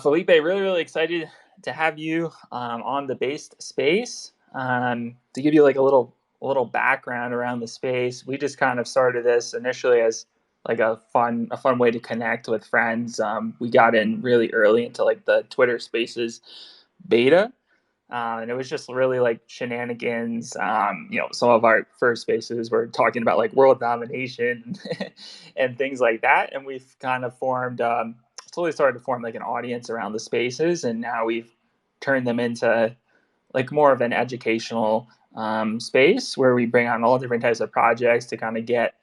Philippe, really excited to have you on the based space. To give you like a little background around the space, we just kind of started this initially as like a fun way to connect with friends. We got in really early into like the Twitter Spaces beta, and it was just really like shenanigans. Some of our first spaces were talking about like world domination and things like that, and we've kind of formed slowly started to form like an audience around the spaces, and now we've turned them into like more of an educational space where we bring on all different types of projects to kind of get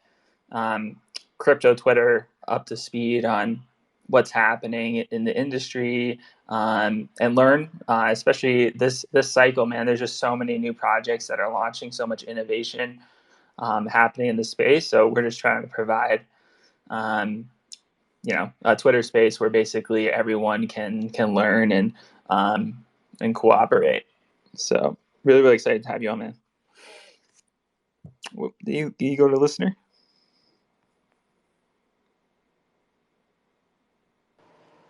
um, crypto Twitter up to speed on what's happening in the industry, and learn, especially this cycle, man. There's just so many new projects that are launching, so much innovation happening in the space. So we're just trying to provide um, a Twitter space where basically everyone can learn and cooperate. So really excited to have you on, man. Do you go to listener?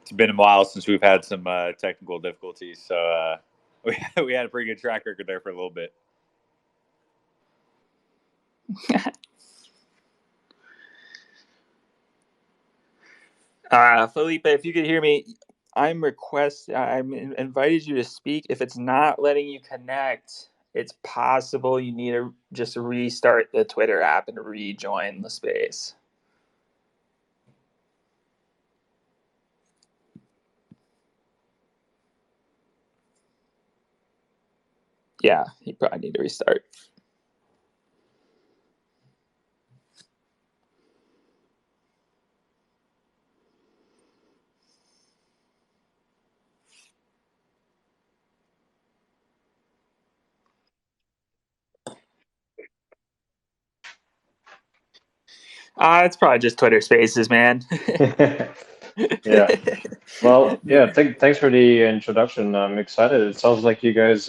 It's been a while since we've had some technical difficulties, so we had a pretty good track record there for a little bit. Felipe, if you could hear me, I'm invited you to speak. If it's not letting you connect, it's possible you need to just restart the Twitter app and rejoin the space. Yeah, you probably need to restart. It's probably just Twitter Spaces, man. Yeah. Well, yeah, thanks for the introduction. I'm excited. It sounds like you guys,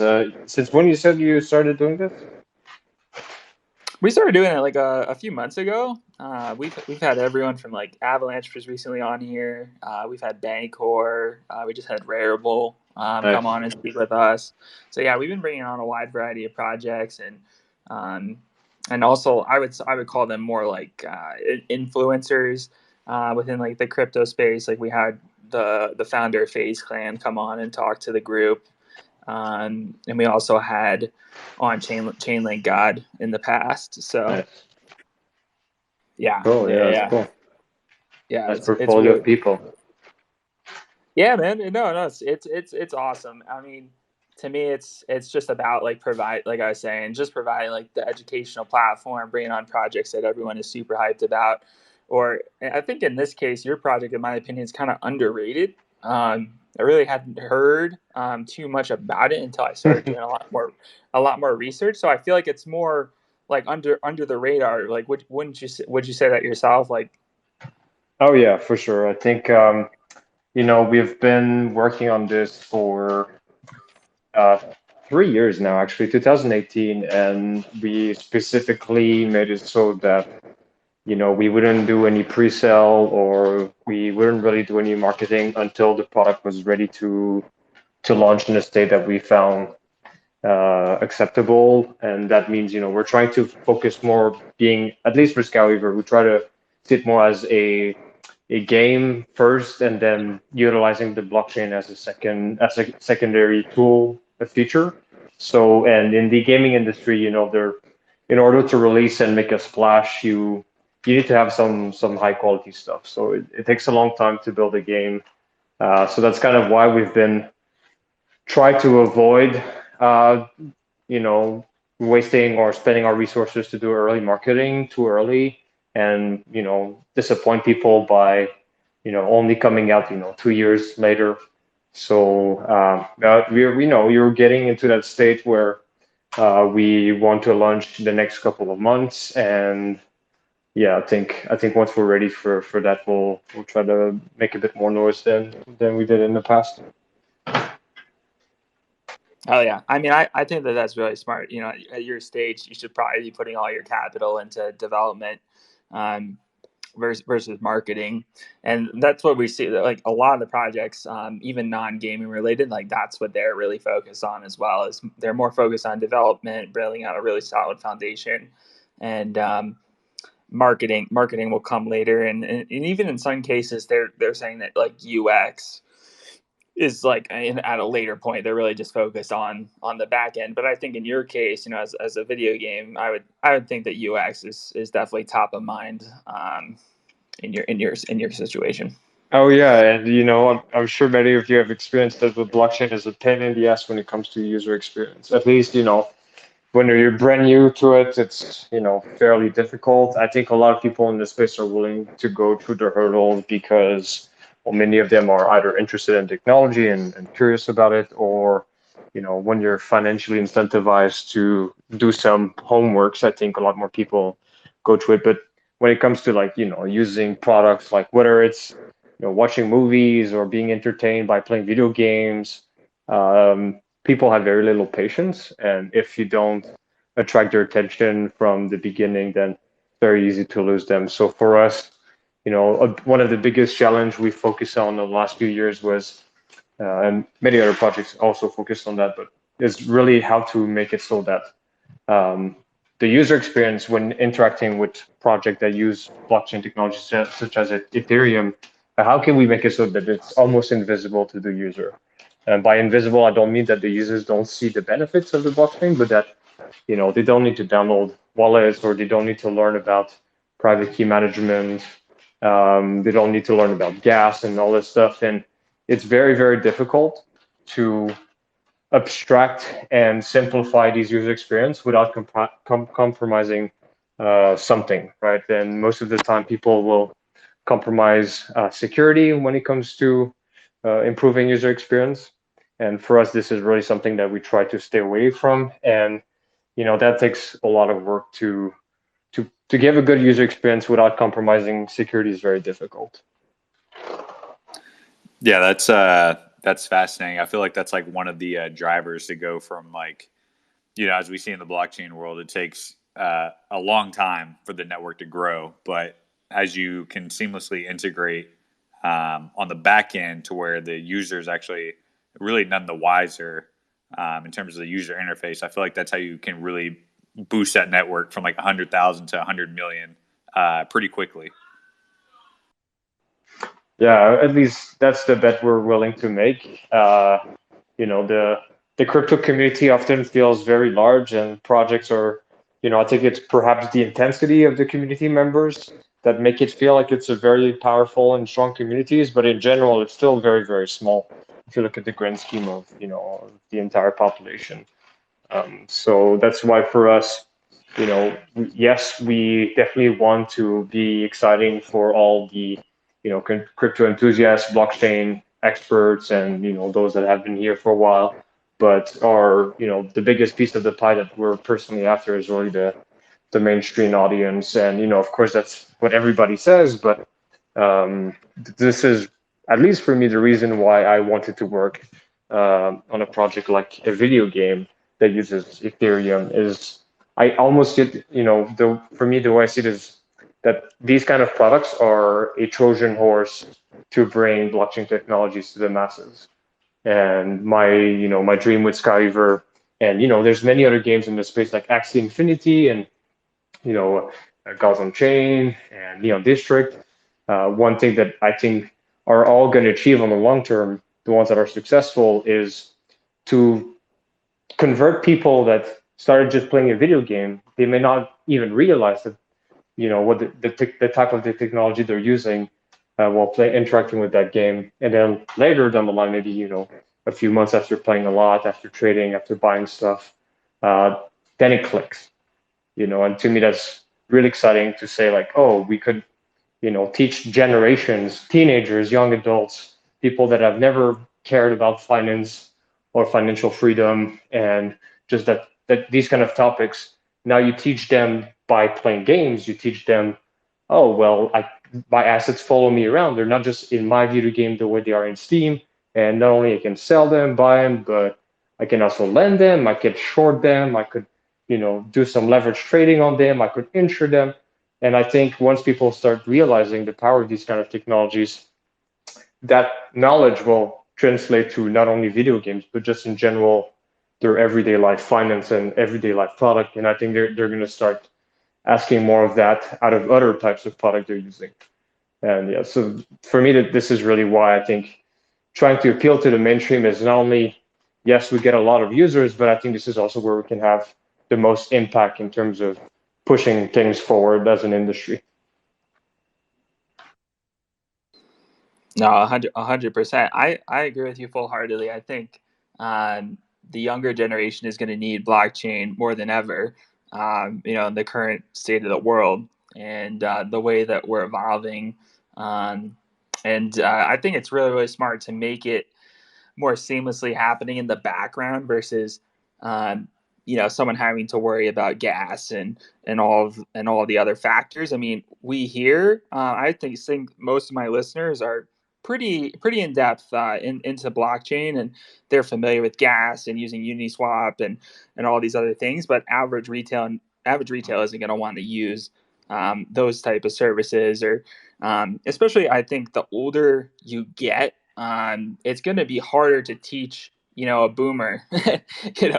since when you said you started doing this? We started doing it like a few months ago. We've had everyone from like Avalanche was recently on here. We've had Bancor. We just had Rarible come Nice. on and speak with us. So yeah, we've been bringing on a wide variety of projects, um, and also I would call them more like influencers within like the crypto space. Like we had the founder of FaZe Clan come on and talk to the group. And we also had on Chainlink God in the past. So Nice. yeah, Cool. yeah, Yeah, that's yeah, cool. yeah. Nice It's portfolio really, of people. yeah, man. No, it's awesome. I mean, to me, it's just about like provide, like I was saying, just providing like the educational platform, bringing on projects that everyone is super hyped about. Or I think in this case, your project, in my opinion, is kind of underrated. I really hadn't heard too much about it until I started doing a lot more research. So I feel like it's more like under the radar. Like, would you say that yourself? Like, Oh yeah, for sure. I think we've been working on this for uh 3 years now, actually, 2018, and we specifically made it so that we wouldn't do any pre-sale or we wouldn't really do any marketing until the product was ready to launch in a state that we found acceptable. And that means, we're trying to focus more being, at least for SkyWeaver, we try to see it more as a game first and then utilizing the blockchain as a secondary tool, a feature. So, and in the gaming industry, in order to release and make a splash, you need to have some high quality stuff. So it takes a long time to build a game. So that's kind of why we've been try to avoid, uh, you know, wasting or spending our resources to do early marketing too early and, disappoint people by, only coming out, 2 years later. So you're getting into that state where we want to launch the next couple of months. And yeah, I think once we're ready for that, we'll try to make a bit more noise than we did in the past. oh yeah, I mean, I think that that's really smart. At your stage, you should probably be putting all your capital into development. Um, versus marketing. And that's what we see, like a lot of the projects, even non-gaming related, like that's what they're really focused on as well. Is they're more focused on development, building out a really solid foundation, and marketing will come later. And even in some cases they're saying that like UX is like at a later point. They're really just focused on the back end. But I think in your case, as a video game, I would think that UX is definitely top of mind, in your situation. Oh yeah, and I'm sure many of you have experienced that with blockchain is a pain in the ass when it comes to user experience. At least, when you're brand new to it, it's, fairly difficult. I think a lot of people in this space are willing to go through the hurdles because, well, many of them are either interested in technology and curious about it, or, when you're financially incentivized to do some homeworks, I think a lot more people go to it. But when it comes to like, using products, like whether it's, watching movies or being entertained by playing video games, people have very little patience, and if you don't attract their attention from the beginning, then it's very easy to lose them. So for us, one of the biggest challenge we focused on the last few years was, and many other projects also focused on that, but is really how to make it so that the user experience when interacting with projects that use blockchain technology such as Ethereum, how can we make it so that it's almost invisible to the user? And by invisible, I don't mean that the users don't see the benefits of the blockchain, but that they don't need to download wallets, or they don't need to learn about private key management. They don't need to learn about gas and all this stuff. And it's very, very difficult to abstract and simplify these user experience without compromising something, right? And most of the time, people will compromise security when it comes to improving user experience. And for us, this is really something that we try to stay away from. And that takes a lot of work to give a good user experience without compromising security is very difficult. Yeah, that's fascinating. I feel like that's like one of the drivers to go from like, as we see in the blockchain world, it takes a long time for the network to grow, but as you can seamlessly integrate on the back end to where the user is actually really none the wiser in terms of the user interface, I feel like that's how you can really boost that network from like 100,000 to 100 million pretty quickly. Yeah, at least that's the bet we're willing to make. The crypto community often feels very large, and projects are, I think it's perhaps the intensity of the community members that make it feel like it's a very powerful and strong communities. But in general, it's still very, very small if you look at the grand scheme of, the entire population. So that's why for us, yes, we definitely want to be exciting for all the crypto enthusiasts, blockchain experts, and those that have been here for a while. But the biggest piece of the pie that we're personally after is really the mainstream audience. And of course, that's what everybody says. But this is, at least for me, the reason why I wanted to work on a project like a video game that uses Ethereum is I almost get for me the way I see it is that these kind of products are a Trojan horse to bring blockchain technologies to the masses. And my dream with SkyWeaver, and there's many other games in the space like Axie Infinity and Gods on Chain and Neon District. One thing that I think are all going to achieve on the long term, the ones that are successful, is to convert people that started just playing a video game. They may not even realize that what the type of the technology they're using while interacting with that game, and then later down the line, maybe a few months after playing a lot, after trading, after buying stuff, then it clicks. And to me that's really exciting to say, like, oh, we could teach generations, teenagers, young adults, people that have never cared about finance or financial freedom, and just that these kind of topics. Now you teach them by playing games. You teach them, oh well, my assets follow me around. They're not just in my video game the way they are in Steam. And not only I can sell them, buy them, but I can also lend them. I could short them. I could do some leverage trading on them. I could insure them. And I think once people start realizing the power of these kind of technologies, that knowledge will translate to not only video games, but just in general, their everyday life finance and everyday life product. And I think they're going to start asking more of that out of other types of product they're using. And yeah, so for me, that this is really why I think trying to appeal to the mainstream is not only, yes, we get a lot of users, but I think this is also where we can have the most impact in terms of pushing things forward as an industry. No, 100%. I agree with you full heartedly. I think um, the younger generation is going to need blockchain more than ever. In the current state of the world and the way that we're evolving. Um, and I think it's really, really smart to make it more seamlessly happening in the background versus um, someone having to worry about gas and all the other factors. I mean, we here think most of my listeners are pretty in depth into blockchain, and they're familiar with gas and using Uniswap and all these other things. But average retail isn't going to want to use those type of services, or especially I think the older you get, it's going to be harder to teach a boomer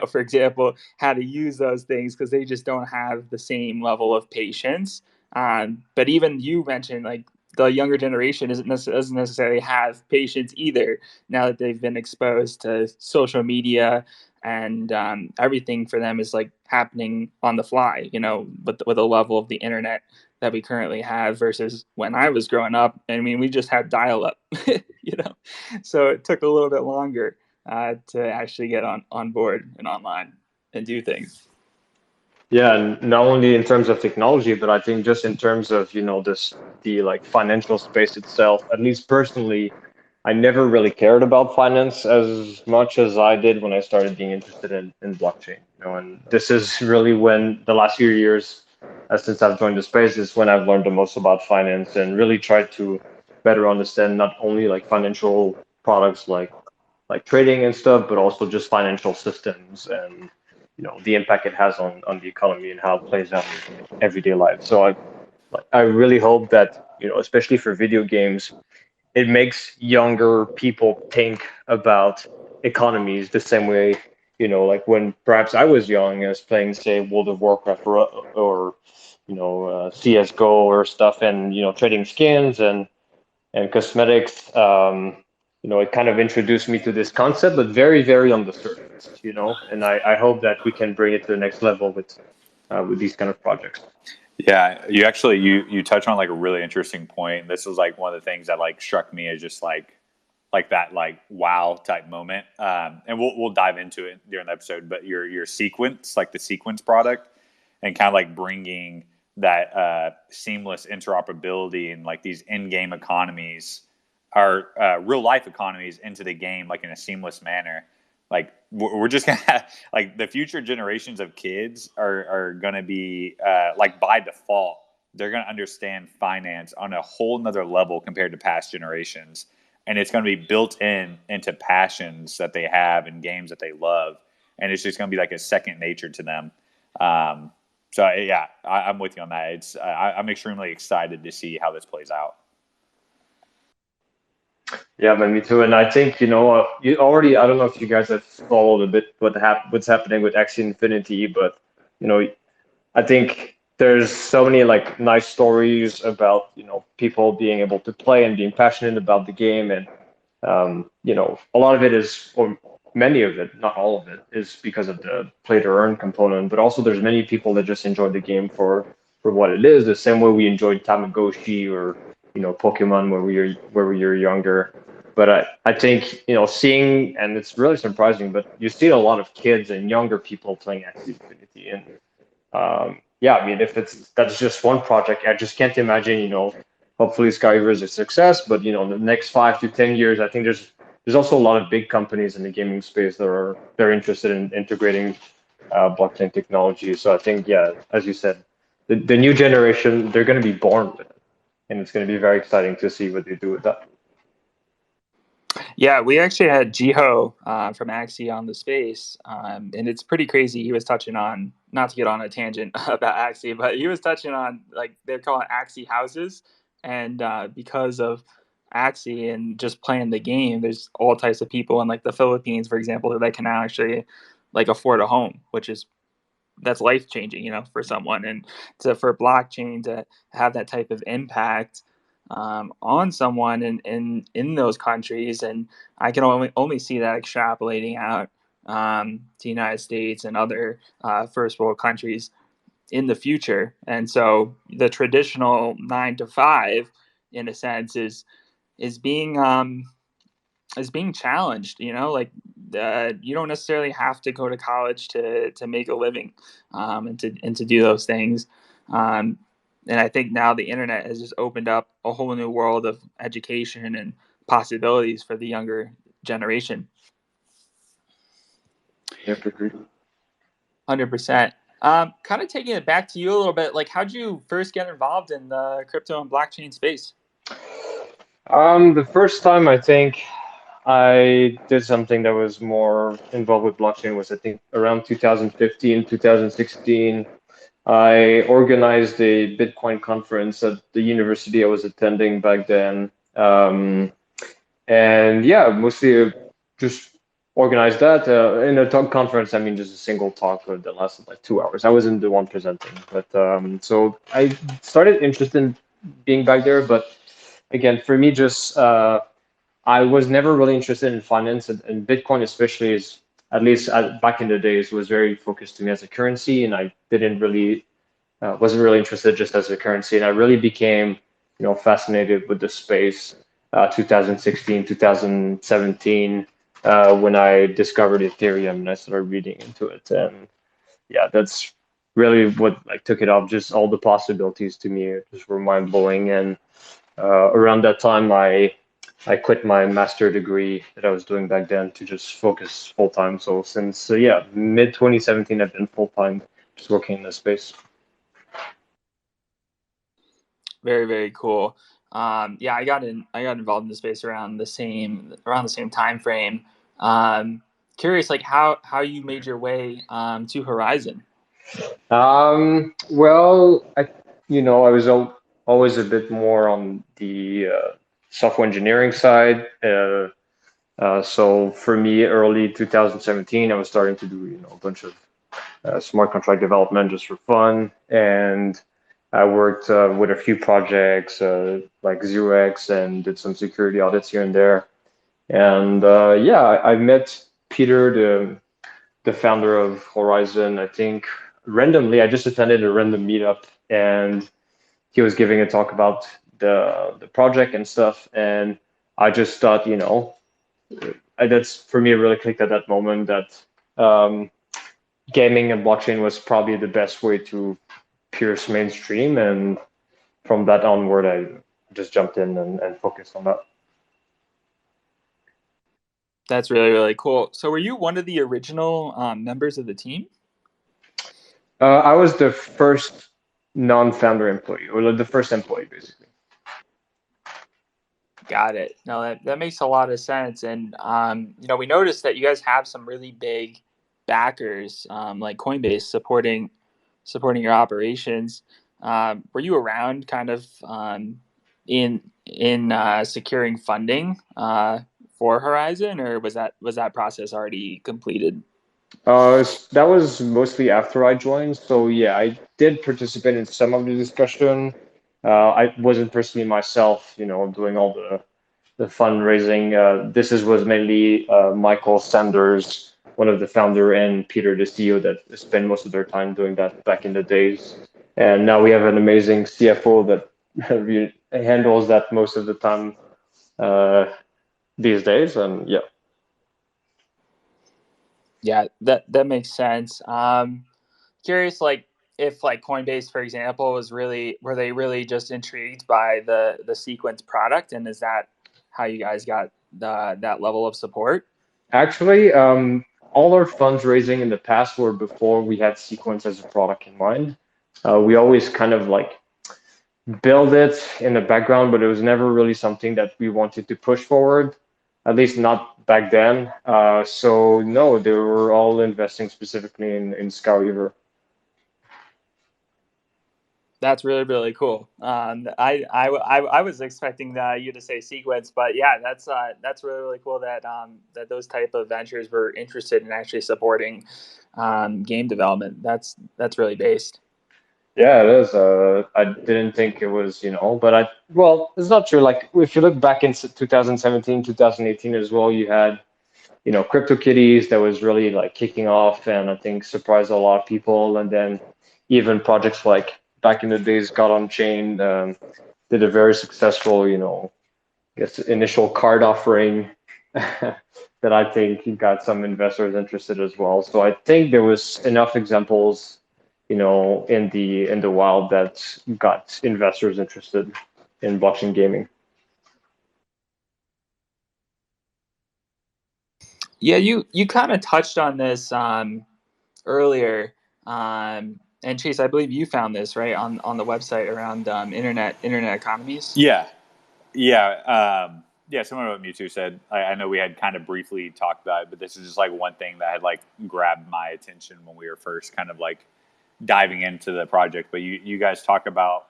for example, how to use those things because they just don't have the same level of patience. But even you mentioned like the younger generation doesn't necessarily have patience either now that they've been exposed to social media, and everything for them is like happening on the fly, with the level of the internet that we currently have versus when I was growing up. I mean, we just had dial up, so it took a little bit longer to actually get on board and online and do things. Yeah, and not only in terms of technology, but I think just in terms of, the like financial space itself, at least personally, I never really cared about finance as much as I did when I started being interested in blockchain. And this is really when the last few years, since I've joined the space, is when I've learned the most about finance and really tried to better understand not only like financial products like trading and stuff, but also just financial systems and the impact it has on the economy and how it plays out in everyday life. So I really hope that especially for video games, it makes younger people think about economies the same way like when perhaps I was young, I was playing say World of Warcraft or CS:GO or stuff, and trading skins and cosmetics. It kind of introduced me to this concept, but very, very on the surface, and I hope that we can bring it to the next level with these kind of projects. Yeah, you touch on like a really interesting point. This was like one of the things that like struck me as just like that like wow type moment. And we'll dive into it during the episode. But your sequence, like the sequence product, and kind of like bringing that seamless interoperability and like these in-game economies, our real life economies into the game like in a seamless manner. Like we're just gonna have, like the future generations of kids are gonna be like by default they're gonna understand finance on a whole nother level compared to past generations, and it's gonna be built into passions that they have and games that they love, and it's just gonna be like a second nature to them. So yeah, I'm with you on that. I'm extremely excited to see how this plays out. Yeah, man, me too. And I think you already. I don't know if you guys have followed a bit what's happening with Axie Infinity, but you know, I think there's so many like nice stories about people being able to play and being passionate about the game, and a lot of it is, or many of it, not all of it, is because of the play to earn component. But also, there's many people that just enjoy the game for what it is, the same way we enjoyed Tamagotchi or Pokemon when we were younger. But I think seeing, and it's really surprising, but you see a lot of kids and younger people playing Axie Infinity, and yeah, I mean, if that's just one project, I just can't imagine. Hopefully SkyWeaver is a success, but in the next 5 to 10 years, I think there's also a lot of big companies in the gaming space that are very interested in integrating blockchain technology. So I think, yeah, as you said, the new generation, they're going to be born with it, and it's going to be very exciting to see what they do with that. Yeah, we actually had Jiho from Axie on the space, and it's pretty crazy. He was touching on not to get on a tangent about Axie, but he was touching on like they're calling Axie houses, and because of Axie and just playing the game, there's all types of people in like the Philippines, for example, that can now actually like afford a home, which is that's life changing, for someone, and for blockchain to have that type of impact on someone in those countries, and I can only see that extrapolating out to the United States and other first world countries in the future. And so the traditional 9 to 5, in a sense, is being challenged. You don't necessarily have to go to college to make a living, and to do those things. And I think now the internet has just opened up a whole new world of education and possibilities for the younger generation. Yep, agreed. 100%. Kind of taking it back to you a little bit, like how'd you first get involved in the crypto and blockchain space? The first time I think I did something that was more involved with blockchain was I think around 2015, 2016. I organized a Bitcoin conference at the university I was attending back then. And yeah, mostly just organized that. In a talk conference, I mean, just a single talk that lasted like 2 hours. I wasn't the one presenting, but so I started interested in being back there. But again, for me, just I was never really interested in finance, and Bitcoin especially is, at least back in the days, was very focused to me as a currency, and I didn't really wasn't really interested just as a currency, and I really became fascinated with the space 2016, 2017 when I discovered Ethereum and I started reading into it, and yeah, that's really what like took it off. Just all the possibilities to me just were mind blowing, and around that time I quit my master degree that I was doing back then to just focus full time. So since mid 2017, I've been full time just working in this space. Very, very cool. Yeah, I got involved in the space around the same time frame. Curious, like how you made your way to Horizon. Well, I was always a bit more on the software engineering side. So for me, early 2017, I was starting to do a bunch of smart contract development just for fun, and I worked with a few projects like 0x and did some security audits here and there. And yeah, I met Peter, the founder of Horizon. I think randomly, I just attended a random meetup, and he was giving a talk about the project and stuff. And I just thought, that's for me, it really clicked at that moment that gaming and blockchain was probably the best way to pierce mainstream. And from that onward, I just jumped in and focused on that. That's really, really cool. So were you one of the original members of the team? I was the first non-founder employee, or the first employee, basically. Got it. No, that makes a lot of sense. And we noticed that you guys have some really big backers, like Coinbase supporting your operations. Were you around kind of in securing funding for Horizon, or was that process already completed? That was mostly after I joined. So yeah, I did participate in some of the discussion. I wasn't personally myself, doing all the fundraising. Was mainly Michael Sanders, one of the founder, and Peter, the CEO, that spent most of their time doing that back in the days. And now we have an amazing CFO that handles that most of the time these days. And yeah. Yeah, that makes sense. Curious, like if like Coinbase, for example, were they really just intrigued by the Sequence product, and is that how you guys got that level of support? Actually, all our fundraising in the past were before we had Sequence as a product in mind. We always kind of like build it in the background, but it was never really something that we wanted to push forward, at least not back then. So no, they were all investing specifically in SkyWeaver. That's really, really cool. I was expecting you to say sequence, but yeah, that's really, really cool that that those type of ventures were interested in actually supporting game development. That's really based. Yeah, it is. I didn't think it was, but well, it's not true. Like if you look back in 2017, 2018 as well, you had, CryptoKitties that was really like kicking off and I think surprised a lot of people. And then even projects like back in the days, got on chain, did a very successful, I guess initial card offering that I think got some investors interested as well. So I think there was enough examples, in the wild that got investors interested in blockchain gaming. Yeah, you kind of touched on this earlier, and Chase, I believe you found this right on the website around internet economies. Yeah, yeah. Similar to what Mewtwo said, I know we had kind of briefly talked about it, but this is just like one thing that had like grabbed my attention when we were first kind of like diving into the project. But you guys talk about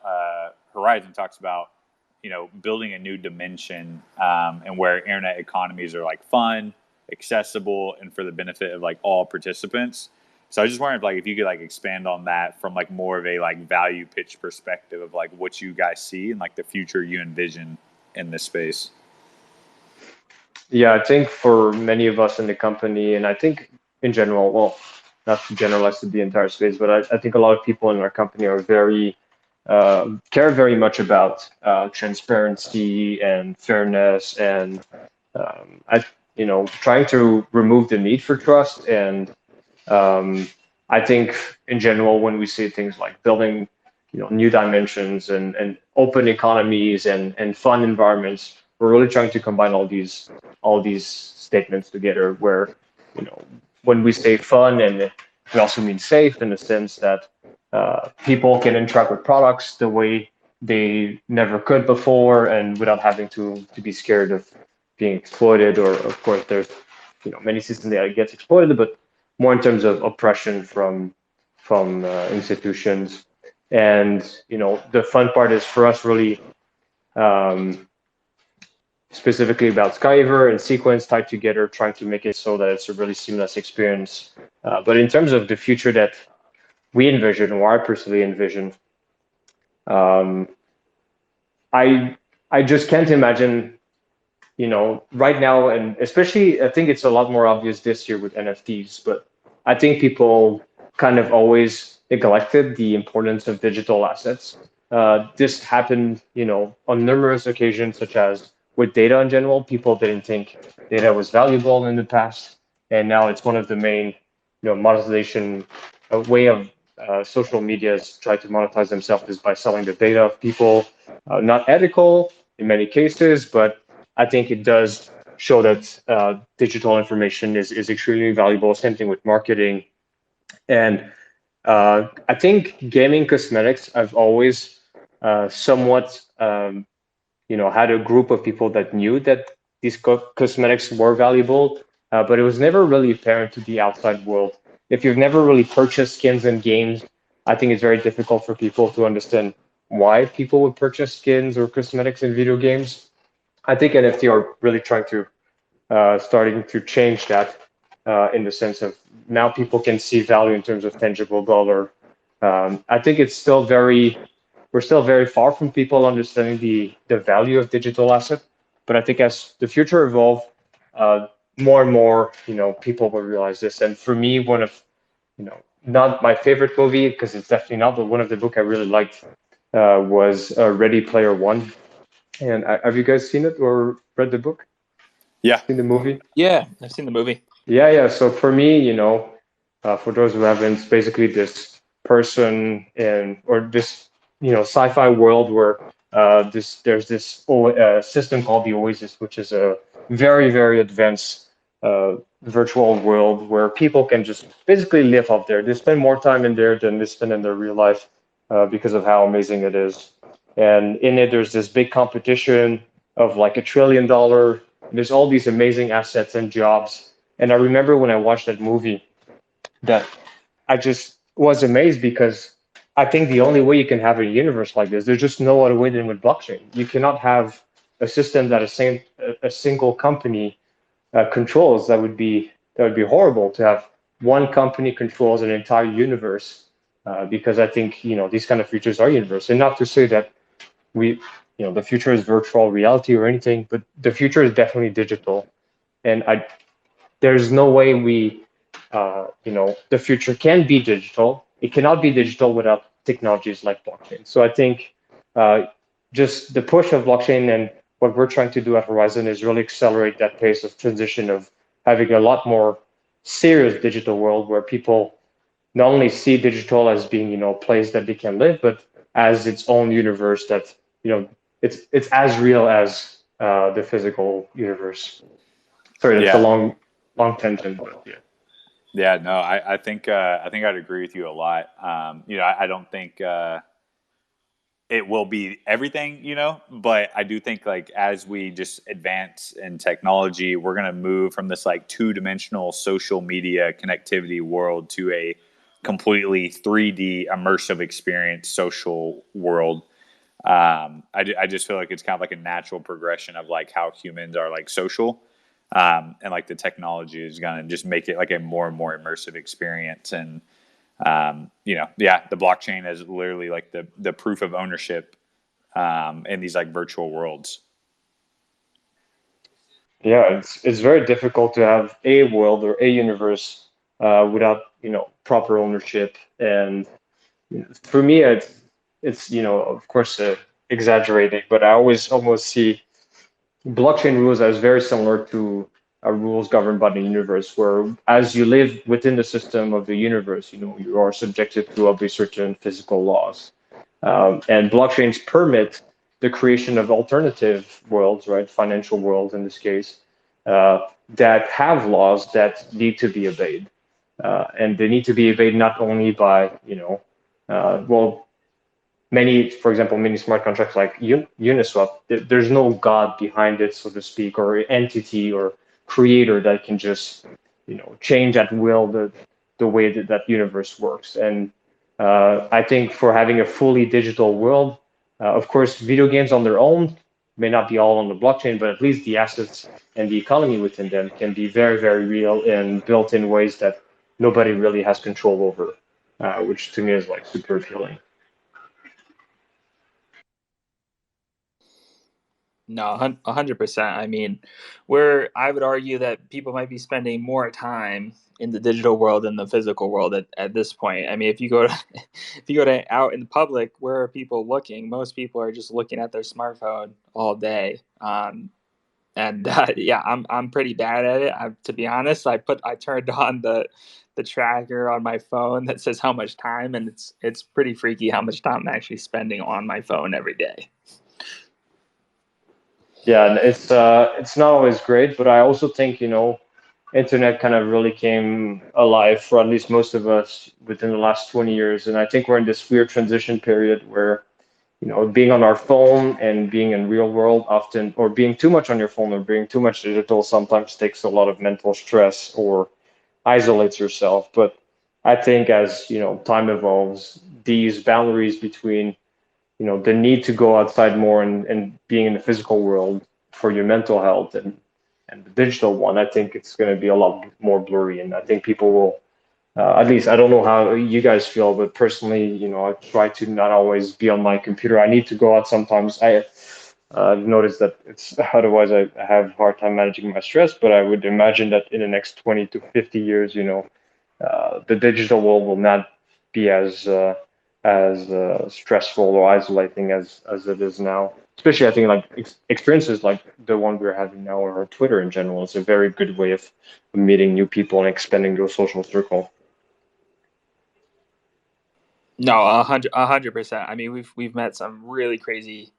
Horizon talks about building a new dimension, and where internet economies are like fun, accessible, and for the benefit of like all participants. So I just wondered like if you could like expand on that from like more of a like value pitch perspective of like what you guys see and like the future you envision in this space. Yeah, I think for many of us in the company, and I think in general, well, not to generalize to the entire space, but I think a lot of people in our company are care very much about transparency and fairness and trying to remove the need for trust. And I think in general, when we see things like building, new dimensions and open economies and fun environments, we're really trying to combine all these statements together. Where, when we say fun, and we also mean safe in the sense that people can interact with products the way they never could before, and without having to be scared of being exploited. Or of course, there's many systems that gets exploited, but more in terms of oppression from institutions. And the fun part is for us really um, specifically about SkyWeaver and Sequence tied together, trying to make it so that it's a really seamless experience. But in terms of the future that we envision, or I personally envision, um, I I just can't imagine, right now, and especially I think it's a lot more obvious this year with NFTs, but I think people kind of always neglected the importance of digital assets. This happened, on numerous occasions, such as with data in general. People didn't think data was valuable in the past, and now it's one of the main, monetization way of social medias try to monetize themselves is by selling the data of people. Not ethical in many cases, but I think it does show that digital information is extremely valuable. Same thing with marketing. And I think gaming cosmetics, I've always somewhat, had a group of people that knew that these cosmetics were valuable, but it was never really apparent to the outside world. If you've never really purchased skins in games, I think it's very difficult for people to understand why people would purchase skins or cosmetics in video games. I think NFT are really trying to starting to change that in the sense of now people can see value in terms of tangible dollar. I think we're still very far from people understanding the value of digital asset. But I think as the future evolve, uh, more and more, people will realize this. And for me, one of, not my favorite movie, because it's definitely not, but one of the book I really liked was Ready Player One. And have you guys seen it or read the book? Yeah. Seen the movie? Yeah, I've seen the movie. Yeah. So for me, for those who haven't, it's basically this person or this, sci-fi world where there's this system called the Oasis, which is a very, very advanced virtual world where people can just basically live up there. They spend more time in there than they spend in their real life because of how amazing it is. And in it, there's this big competition of like $1 trillion. There's all these amazing assets and jobs. And I remember when I watched that movie that I just was amazed because I think the only way you can have a universe like this, there's just no other way than with blockchain. You cannot have a system that a single company controls. That would be horrible to have one company controls an entire universe. Because I think these kind of futures are universe, and not to say that we the future is virtual reality or anything, but the future is definitely digital, and I there's no way the future can be digital. It cannot be digital without technologies like blockchain. So I think uh, just the push of blockchain and what we're trying to do at Horizon is really accelerate that pace of transition of having a lot more serious digital world where people not only see digital as being a place that they can live, but as its own universe that it's as real as the physical universe. Sorry, that's a Yeah. long tangent, but yeah. Yeah, no, I think I'd agree with you a lot. I don't think it will be everything, but I do think like as we just advance in technology, we're gonna move from this like two-dimensional social media connectivity world to a completely 3D immersive experience social world. I just feel like it's kind of like a natural progression of like how humans are like social. And like the technology is going to just make it like a more and more immersive experience. And, the blockchain is literally like the proof of ownership in these like virtual worlds. Yeah, it's very difficult to have a world or a universe without proper ownership. And for me, it's of course exaggerating, but I always almost see blockchain rules as very similar to rules governed by the universe, where as you live within the system of the universe, you are subjected to obviously certain physical laws. And blockchains permit the creation of alternative worlds, right? Financial worlds in this case, that have laws that need to be obeyed. And they need to be obeyed not only by, well, for example, many smart contracts like Uniswap, there's no God behind it, so to speak, or entity or creator that can just, change at will the way that universe works. And I think for having a fully digital world, of course, video games on their own may not be all on the blockchain, but at least the assets and the economy within them can be very, very real and built in ways that nobody really has control over, which to me is like super appealing. No, 100%. I mean, where I would argue that people might be spending more time in the digital world than the physical world at this point. I mean, if you go to if you go to out in public, where are people looking? Most people are just looking at their smartphone all day. And yeah, I'm pretty bad at it. To be honest, I turned on the tracker on my phone that says how much time, and it's pretty freaky how much time I'm actually spending on my phone every day. Yeah, and it's not always great, but I also think internet kind of really came alive for at least most of us within the last 20 years, and I think we're in this weird transition period where being on our phone and being in real world often, or being too much on your phone or being too much digital sometimes takes a lot of mental stress or isolates yourself. But I think as time evolves, these boundaries between the need to go outside more and being in the physical world for your mental health and the digital one, I think it's going to be a lot more blurry. And I think people will, at least I don't know how you guys feel, but personally, I try to not always be on my computer. I need to go out sometimes. I've noticed that it's otherwise I have a hard time managing my stress, but I would imagine that in the next 20 to 50 years, the digital world will not be as stressful or isolating as it is now. Especially, I think like experiences like the one we're having now or Twitter in general is a very good way of meeting new people and expanding your social circle. No, 100%. I mean, we've met some really crazy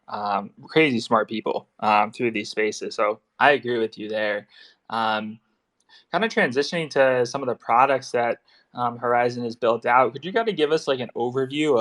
smart people through these spaces. So I agree with you there. Um, Kind of transitioning to some of the products that Horizon has built out. Could you kind of give us like an overview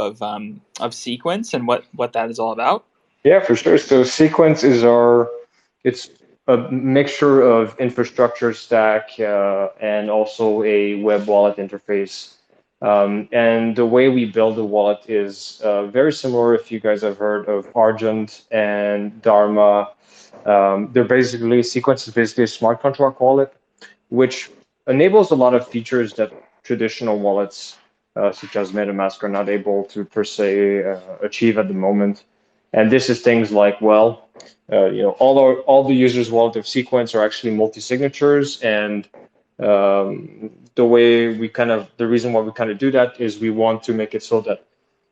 of Sequence and what that is all about? Yeah, for sure. So Sequence it's a mixture of infrastructure stack and also a web wallet interface And the way we build a wallet is very similar. If you guys have heard of Argent and Dharma, they're basically Sequence is basically a smart contract wallet, which enables a lot of features that traditional wallets, such as MetaMask, are not able to per se achieve at the moment. And this is things like, well, all the users' wallet of Sequence are actually multi-signatures, and the reason why we kind of do that is we want to make it so that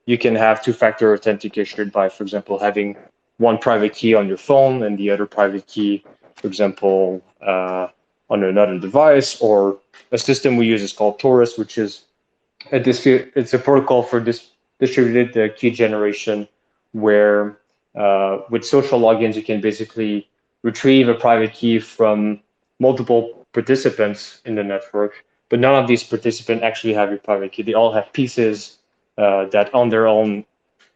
you can have two-factor authentication by, for example, having one private key on your phone and the other private key, for example, on another device. Or a system we use is called Taurus, which is it's a protocol for distributed key generation, where with social logins you can basically retrieve a private key from multiple participants in the network, but none of these participants actually have your private key. They all have pieces that on their own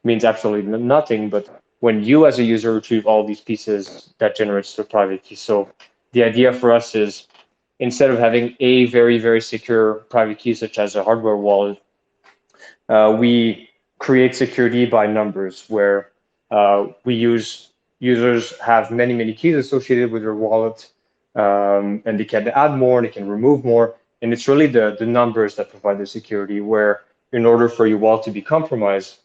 means absolutely nothing, but when you as a user retrieve all these pieces, that generates the private key. So the idea for us is, instead of having a very, very secure private key, such as a hardware wallet, we create security by numbers, where users have many, many keys associated with their wallet, and they can add more, they can remove more. And it's really the numbers that provide the security, where in order for your wallet to be compromised,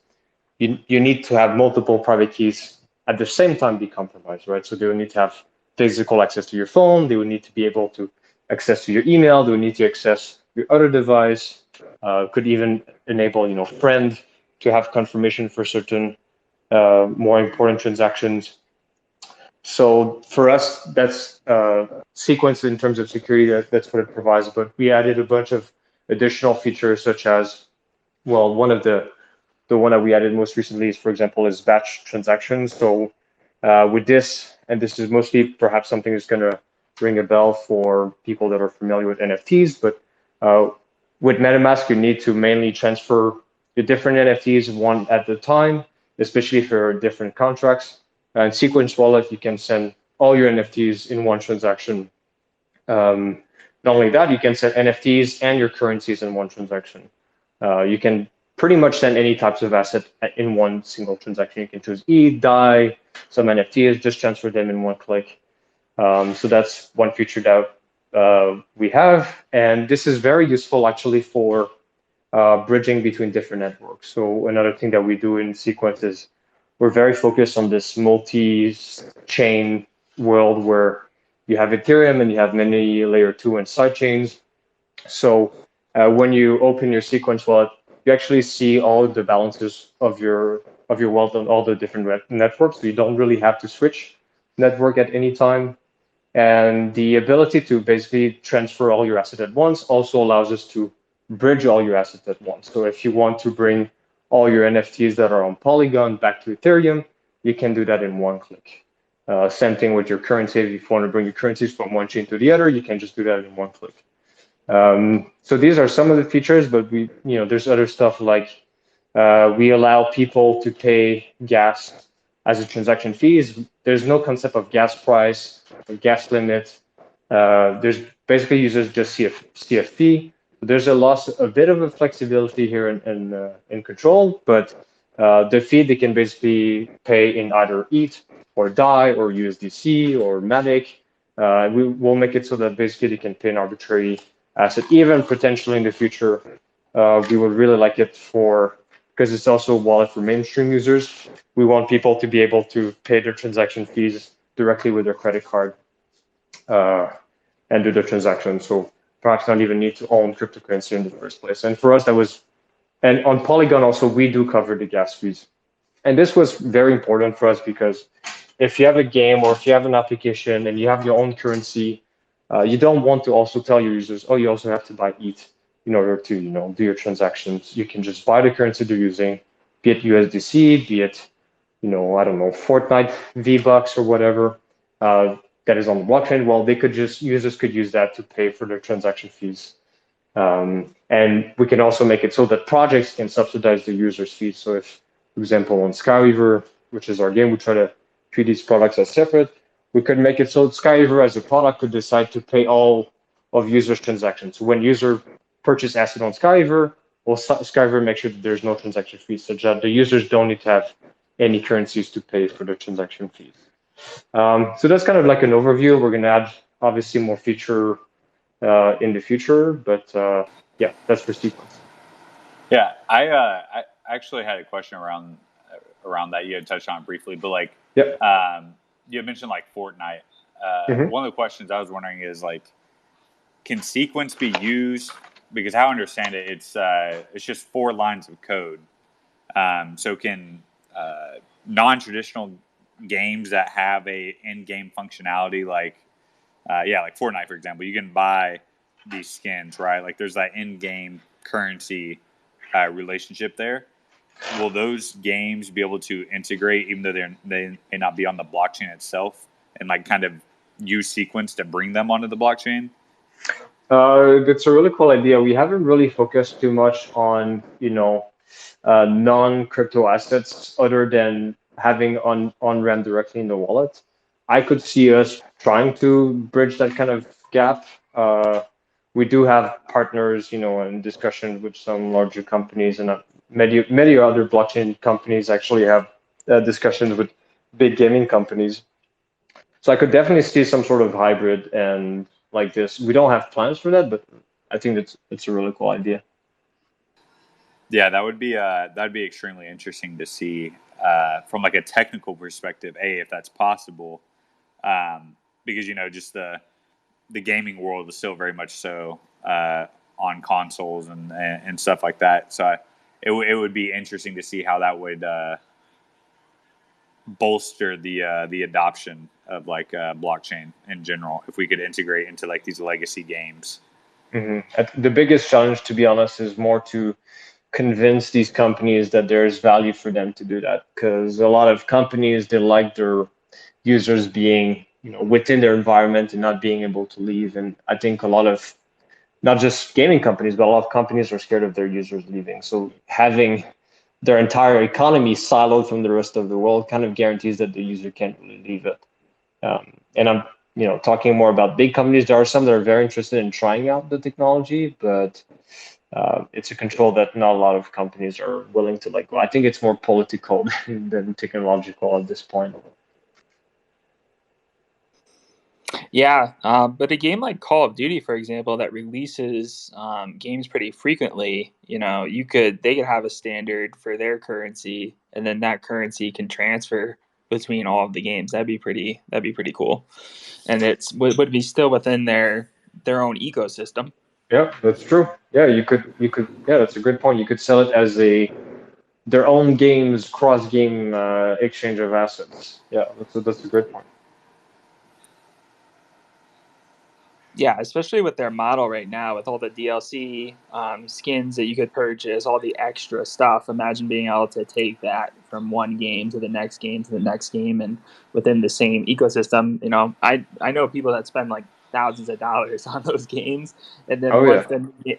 you need to have multiple private keys at the same time be compromised, right? So they will need to have physical access to your phone. They will need to be able to access to your email. They will need to access your other device. Could even enable, friend to have confirmation for certain more important transactions. So for us, that's Sequence in terms of security. That's what it provides. But we added a bunch of additional features, such as, well, the one that we added most recently is, for example, is batch transactions. So with this, and this is mostly perhaps something that's going to ring a bell for people that are familiar with NFTs, but with MetaMask, you need to mainly transfer the different NFTs one at a time, especially for different contracts. And Sequence Wallet, you can send all your NFTs in one transaction. Not only that, you can send NFTs and your currencies in one transaction. You can pretty much send any types of asset in one single transaction. You can choose ETH, DAI, some NFTs, just transfer them in one click. So that's one feature that we have. And this is very useful actually for bridging between different networks. So another thing that we do in Sequence is we're very focused on this multi-chain world, where you have Ethereum and you have many layer 2 and side chains. So when you open your Sequence wallet, you actually see all the balances of your wallet on all the different networks. So you don't really have to switch network at any time. And the ability to basically transfer all your assets at once also allows us to bridge all your assets at once. So if you want to bring all your NFTs that are on Polygon back to Ethereum, you can do that in one click. Same thing with your currency. If you want to bring your currencies from one chain to the other, you can just do that in one click. So these are some of the features, but there's other stuff like we allow people to pay gas as a transaction fees. There's no concept of gas price or gas limit. There's basically users just CFP. There's a bit of a flexibility here in control, but the fee they can basically pay in either ETH or DAI or USDC or Matic. We will make it so that basically they can pay an arbitrary asset, even potentially in the future. We would really like it because it's also a wallet for mainstream users. We want people to be able to pay their transaction fees directly with their credit card and do their transactions. So perhaps not even need to own cryptocurrency in the first place. And for us, and on Polygon also, we do cover the gas fees. And this was very important for us because if you have a game or if you have an application and you have your own currency, you don't want to also tell your users, oh, you also have to buy ETH in order to do your transactions. You can just buy the currency they're using, be it USDC, be it I don't know, Fortnite V-Bucks or whatever that is on the blockchain. Well, users could use that to pay for their transaction fees. And we can also make it so that projects can subsidize the users' fees. So if, for example, on SkyWeaver, which is our game, we try to treat these products as separate. We could make it so that SkyWeaver as a product could decide to pay all of users' transactions. So when user purchase asset on SkyWeaver, well, SkyWeaver makes sure that there's no transaction fees, such that the users don't need to have any currencies to pay for the transaction fees. So that's kind of like an overview. We're going to add obviously more feature in the future, but yeah, that's for sequence. Yeah, I actually had a question around that you had touched on briefly, but like, Yep. you had mentioned like Fortnite. Mm-hmm. One of the questions I was wondering is like, can sequence be used? Because how I understand it, it's just 4 lines of code. So can non-traditional games that have a in-game functionality like like Fortnite, for example, you can buy these skins, right? Like there's that in-game currency relationship there. Will those games be able to integrate, even though they may not be on the blockchain itself, and like kind of use sequence to bring them onto the blockchain? That's a really cool idea. We haven't really focused too much on, non-crypto assets other than having on-ramp directly in the wallet. I could see us trying to bridge that kind of gap. We do have partners, in discussion with some larger companies, and many other blockchain companies actually have discussions with big gaming companies. So I could definitely see some sort of hybrid and like this. We don't have plans for that, but I think it's a really cool idea. Yeah, that'd be extremely interesting to see from like a technical perspective. If that's possible, because just the gaming world is still very much so on consoles and stuff like that. So it would be interesting to see how that would bolster the adoption of like blockchain in general if we could integrate into like these legacy games. The biggest challenge, to be honest, is more to convince these companies that there's value for them to do that, because a lot of companies, they like their users being within their environment and not being able to leave. And I think a lot of, not just gaming companies, but a lot of companies are scared of their users leaving. So having their entire economy siloed from the rest of the world kind of guarantees that the user can't really leave it. And I'm talking more about big companies. There are some that are very interested in trying out the technology, but it's a control that not a lot of companies are willing to let go. I think it's more political than technological at this point. Yeah, but a game like Call of Duty, for example, that releases games pretty frequently, they could have a standard for their currency, and then that currency can transfer between all of the games. That'd be pretty cool, and would be still within their own ecosystem. Yeah, that's true. Yeah, you could. Yeah, that's a good point. You could sell it as their own games, cross game exchange of assets. Yeah, that's a great point. Yeah, especially with their model right now, with all the DLC skins that you could purchase, all the extra stuff. Imagine being able to take that from one game to the next game to the next game, and within the same ecosystem. I know people that spend like thousands of dollars on those games, and then Oh yeah.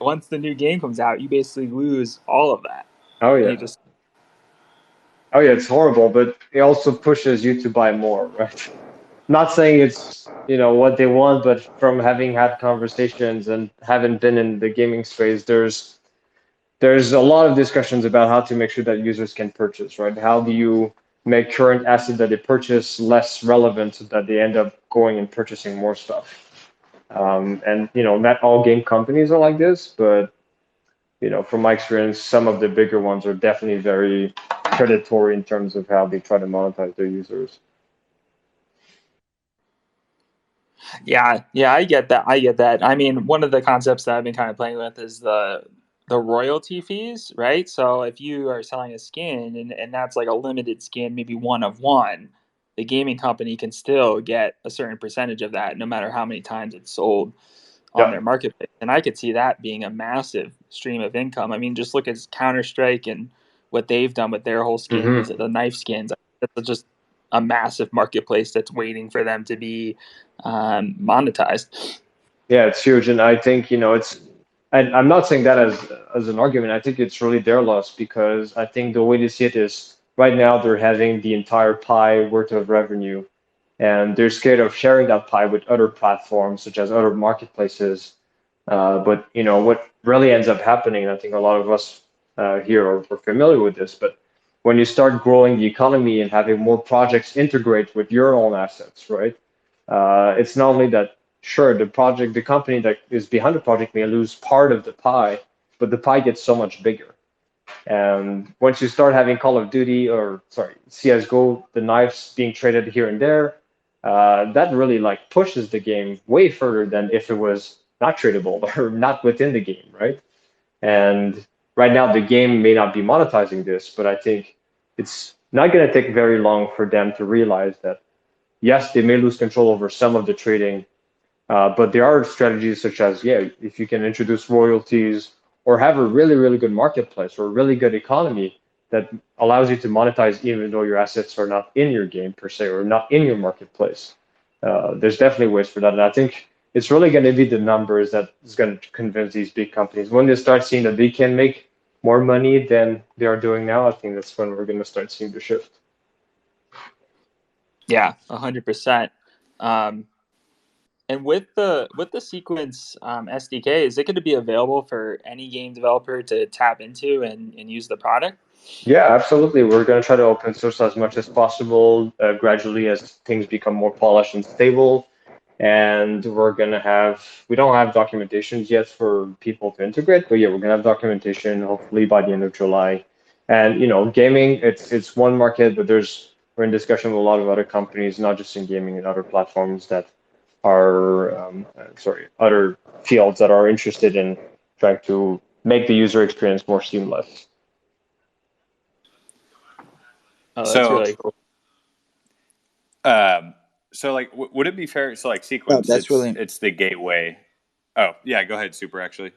once the new game comes out, you basically lose all of that, Oh and yeah. you just Oh yeah. It's horrible, but it also pushes you to buy more, right? Not saying it's what they want, but from having had conversations and having been in the gaming space, there's a lot of discussions about how to make sure that users can purchase, right? How do you make current asset that they purchase less relevant so that they end up going and purchasing more stuff? And not all game companies are like this, but from my experience, some of the bigger ones are definitely very predatory in terms of how they try to monetize their users. Yeah, I get that. I get that. I mean, one of the concepts that I've been kind of playing with is the royalty fees, right? So if you are selling a skin and that's like a limited skin, maybe one of one, the gaming company can still get a certain percentage of that no matter how many times it's sold on Yeah. their marketplace. And I could see that being a massive stream of income. I mean, just look at Counter-Strike and what they've done with their whole skins, Mm-hmm. the knife skins. That's just a massive marketplace that's waiting for them to be monetized. Yeah, it's huge, and I think it's. And I'm not saying that as an argument. I think it's really their loss because I think the way to see it is right now they're having the entire pie worth of revenue, and they're scared of sharing that pie with other platforms such as other marketplaces, But what really ends up happening, and I think a lot of us here are familiar with this, but when you start growing the economy and having more projects integrate with your own assets, right? It's not only that, sure, the company that is behind the project may lose part of the pie, but the pie gets so much bigger. And once you start having Call of Duty or sorry, CS:GO, the knives being traded here and there, that really like pushes the game way further than if it was not tradable or not within the game, right? And right now the game may not be monetizing this, but I think it's not going to take very long for them to realize that yes, they may lose control over some of the trading, but there are strategies such as, yeah, if you can introduce royalties or have a really, really good marketplace or a really good economy that allows you to monetize even though your assets are not in your game per se or not in your marketplace. There's definitely ways for that. And I think it's really going to be the numbers that is going to convince these big companies. When they start seeing that they can make more money than they are doing now, I think that's when we're going to start seeing the shift. Yeah, 100%. And with the Sequence SDK, is it going to be available for any game developer to tap into and use the product? Yeah, absolutely. We're going to try to open source as much as possible, gradually as things become more polished and stable. And we don't have documentations yet for people to integrate, but yeah, we're going to have documentation hopefully by the end of July. And, gaming, it's one market, but we're in discussion with a lot of other companies, not just in gaming and other platforms that are, other fields that are interested in trying to make the user experience more seamless. Oh, that's So, really cool. like, would it be fair? So, like, Oh, Sequence, that's really it's the gateway. Oh, yeah, go ahead, Super. Actually,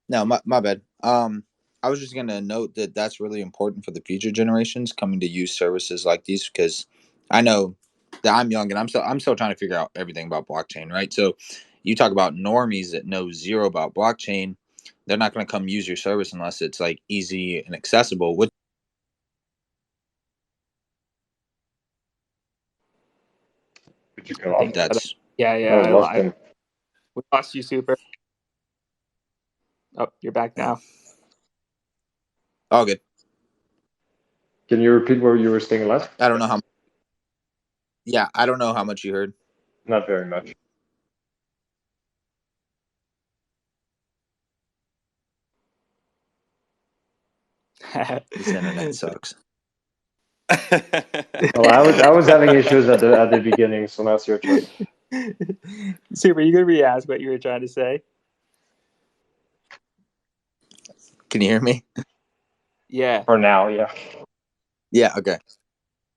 no, my bad. I was just gonna note that that's really important for the future generations coming to use services like these because I know that I'm young and I'm still trying to figure out everything about blockchain, right? So you talk about normies that know zero about blockchain, they're not gonna come use your service unless it's like easy and accessible. Which Could you I come think off? that's yeah, I lost I him. we lost you, Super. Oh, you're back now. all good. Can you repeat where you were staying last? I don't know how. Yeah, I don't know how much you heard. Not very much. This internet sucks. Well, I was having issues at the beginning, so now it's your turn. Super, you could re-ask what you were trying to say. Can you hear me? Yeah. For now, yeah. Yeah. Okay.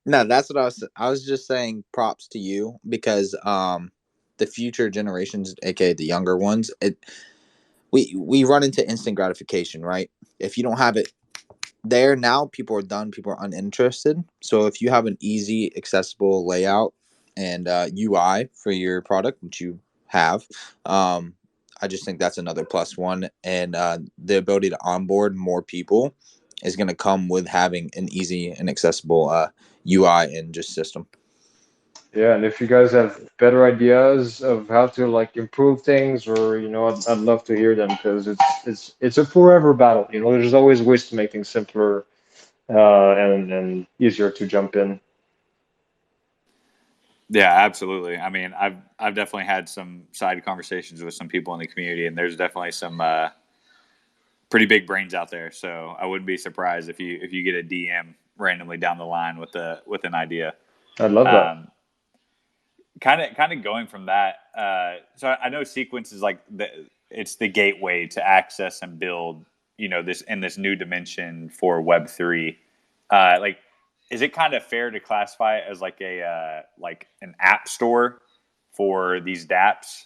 No, that's what I was just saying props to you because the future generations, aka the younger ones, we run into instant gratification, right? If you don't have it there now, people are done, people are uninterested. So if you have an easy, accessible layout and UI for your product, which you have, I just think that's another plus one. And the ability to onboard more people is going to come with having an easy and accessible UI and just system. Yeah, and if you guys have better ideas of how to like improve things, or I'd love to hear them because it's a forever battle. There's always ways to make things simpler and easier to jump in. yeah, absolutely. I mean, I've definitely had some side conversations with some people in the community, and there's definitely some pretty big brains out there. So I wouldn't be surprised if you get a DM randomly down the line with an idea. I'd love that. Kind of going from that. So I know Sequence is like it's the gateway to access and build, this in this new dimension for Web3. Like, is it kind of fair to classify it as like like an app store for these dApps?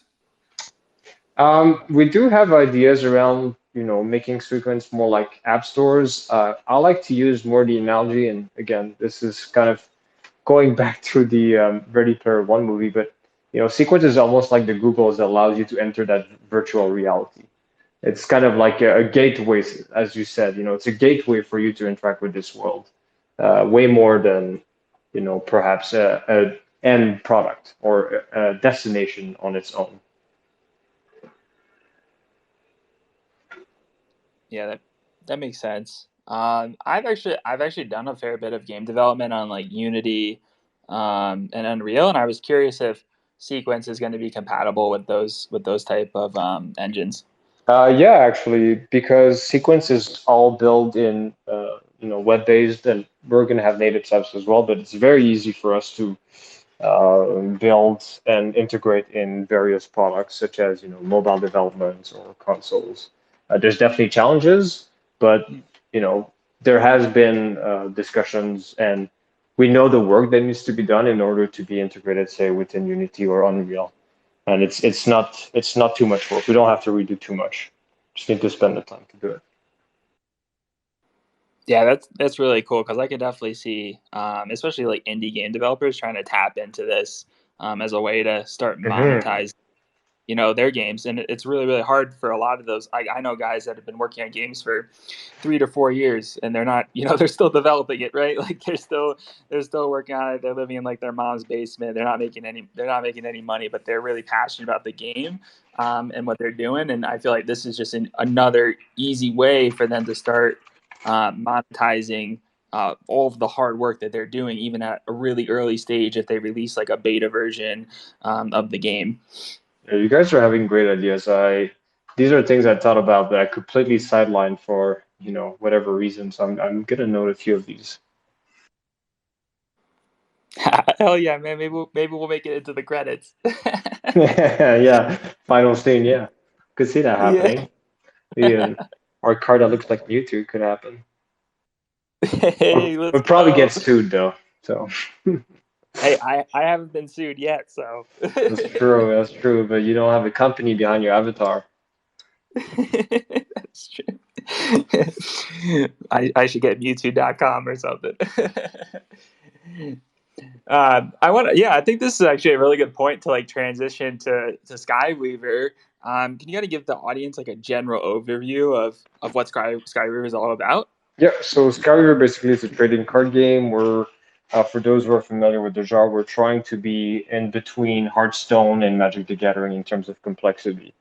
We do have ideas around, making Sequence more like app stores. I like to use more the analogy, and again, this is kind of going back to the Ready Player One movie, but Sequence is almost like the Googles that allows you to enter that virtual reality. It's kind of like a gateway, as you said. It's a gateway for you to interact with this world, way more than perhaps a end product or a destination on its own. Yeah, that makes sense. I've actually done a fair bit of game development on like Unity, and Unreal, and I was curious if Sequence is going to be compatible with those type of engines. Yeah, actually, because Sequence is all built in, web-based, and we're going to have native subs as well. But it's very easy for us to build and integrate in various products, such as mobile development or consoles. There's definitely challenges, but there has been discussions, and we know the work that needs to be done in order to be integrated, say, within Unity or Unreal. And it's not too much work. We don't have to redo too much. Just need to spend the time to do it. Yeah, that's really cool because I could definitely see, especially like indie game developers trying to tap into this as a way to start Mm-hmm. monetize, their games, and it's really really hard for a lot of those. I know guys that have been working on games for 3 to 4 years, and they're not, they're still developing it, right? Like they're still working on it. They're living in like their mom's basement. They're not making any money, but they're really passionate about the game, and what they're doing. And I feel like this is just another easy way for them to start monetizing all of the hard work that they're doing, even at a really early stage, if they release like a beta version of the game. Yeah, you guys are having great ideas. These are things I thought about that I completely sidelined for whatever reason. So I'm gonna note a few of these. Hell yeah, man! Maybe we'll make it into the credits. Yeah, final scene. Yeah, could see that Yeah. happening. Even our car that looks like Mewtwo could happen. Hey, let's We'll probably get go. sued though. So Hey, I haven't been sued yet, so that's true. That's true. But you don't have a company behind your avatar. that's true. I should get Mewtwo.com or something. I want to, yeah, I think this is actually a really good point to like transition to SkyWeaver. Can you kind of give the audience like a general overview of what SkyWeaver is all about? Yeah, so SkyWeaver basically is a trading card game where, for those who are familiar with the genre, we're trying to be in between Hearthstone and Magic the Gathering in terms of complexity.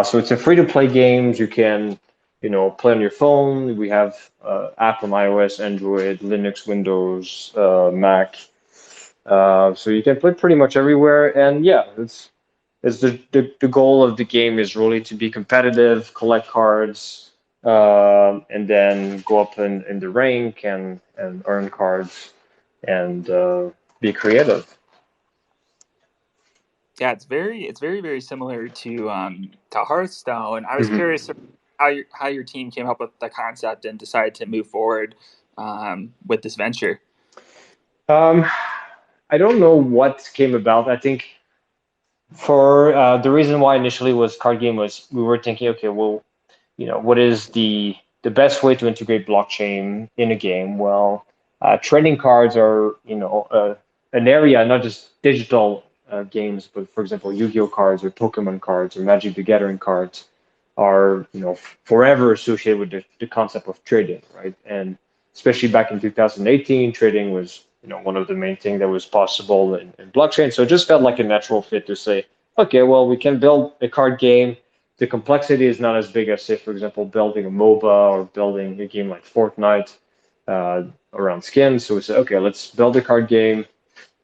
So it's a free-to-play game. You can, play on your phone. We have app on iOS, Android, Linux, Windows, Mac. So you can play pretty much everywhere. And yeah, it's the goal of the game is really to be competitive, collect cards, and then go up in the rank and earn cards and be creative. Yeah, it's very very similar to Hearthstone. I was Mhm. curious how your team came up with the concept and decided to move forward with this venture. Um, I don't know what came about. I think for the reason why initially was card game was we were thinking, okay, well, what is the best way to integrate blockchain in a game? Well, trading cards are, an area, not just digital games, but for example, Yu-Gi-Oh cards or Pokemon cards or Magic the Gathering cards are, forever associated with the concept of trading, right? And especially back in 2018, trading was, one of the main things that was possible in blockchain. So it just felt like a natural fit to say, okay, well, we can build a card game. The complexity is not as big as, say, for example, building a MOBA or building a game like Fortnite around skins. So we said, okay, let's build a card game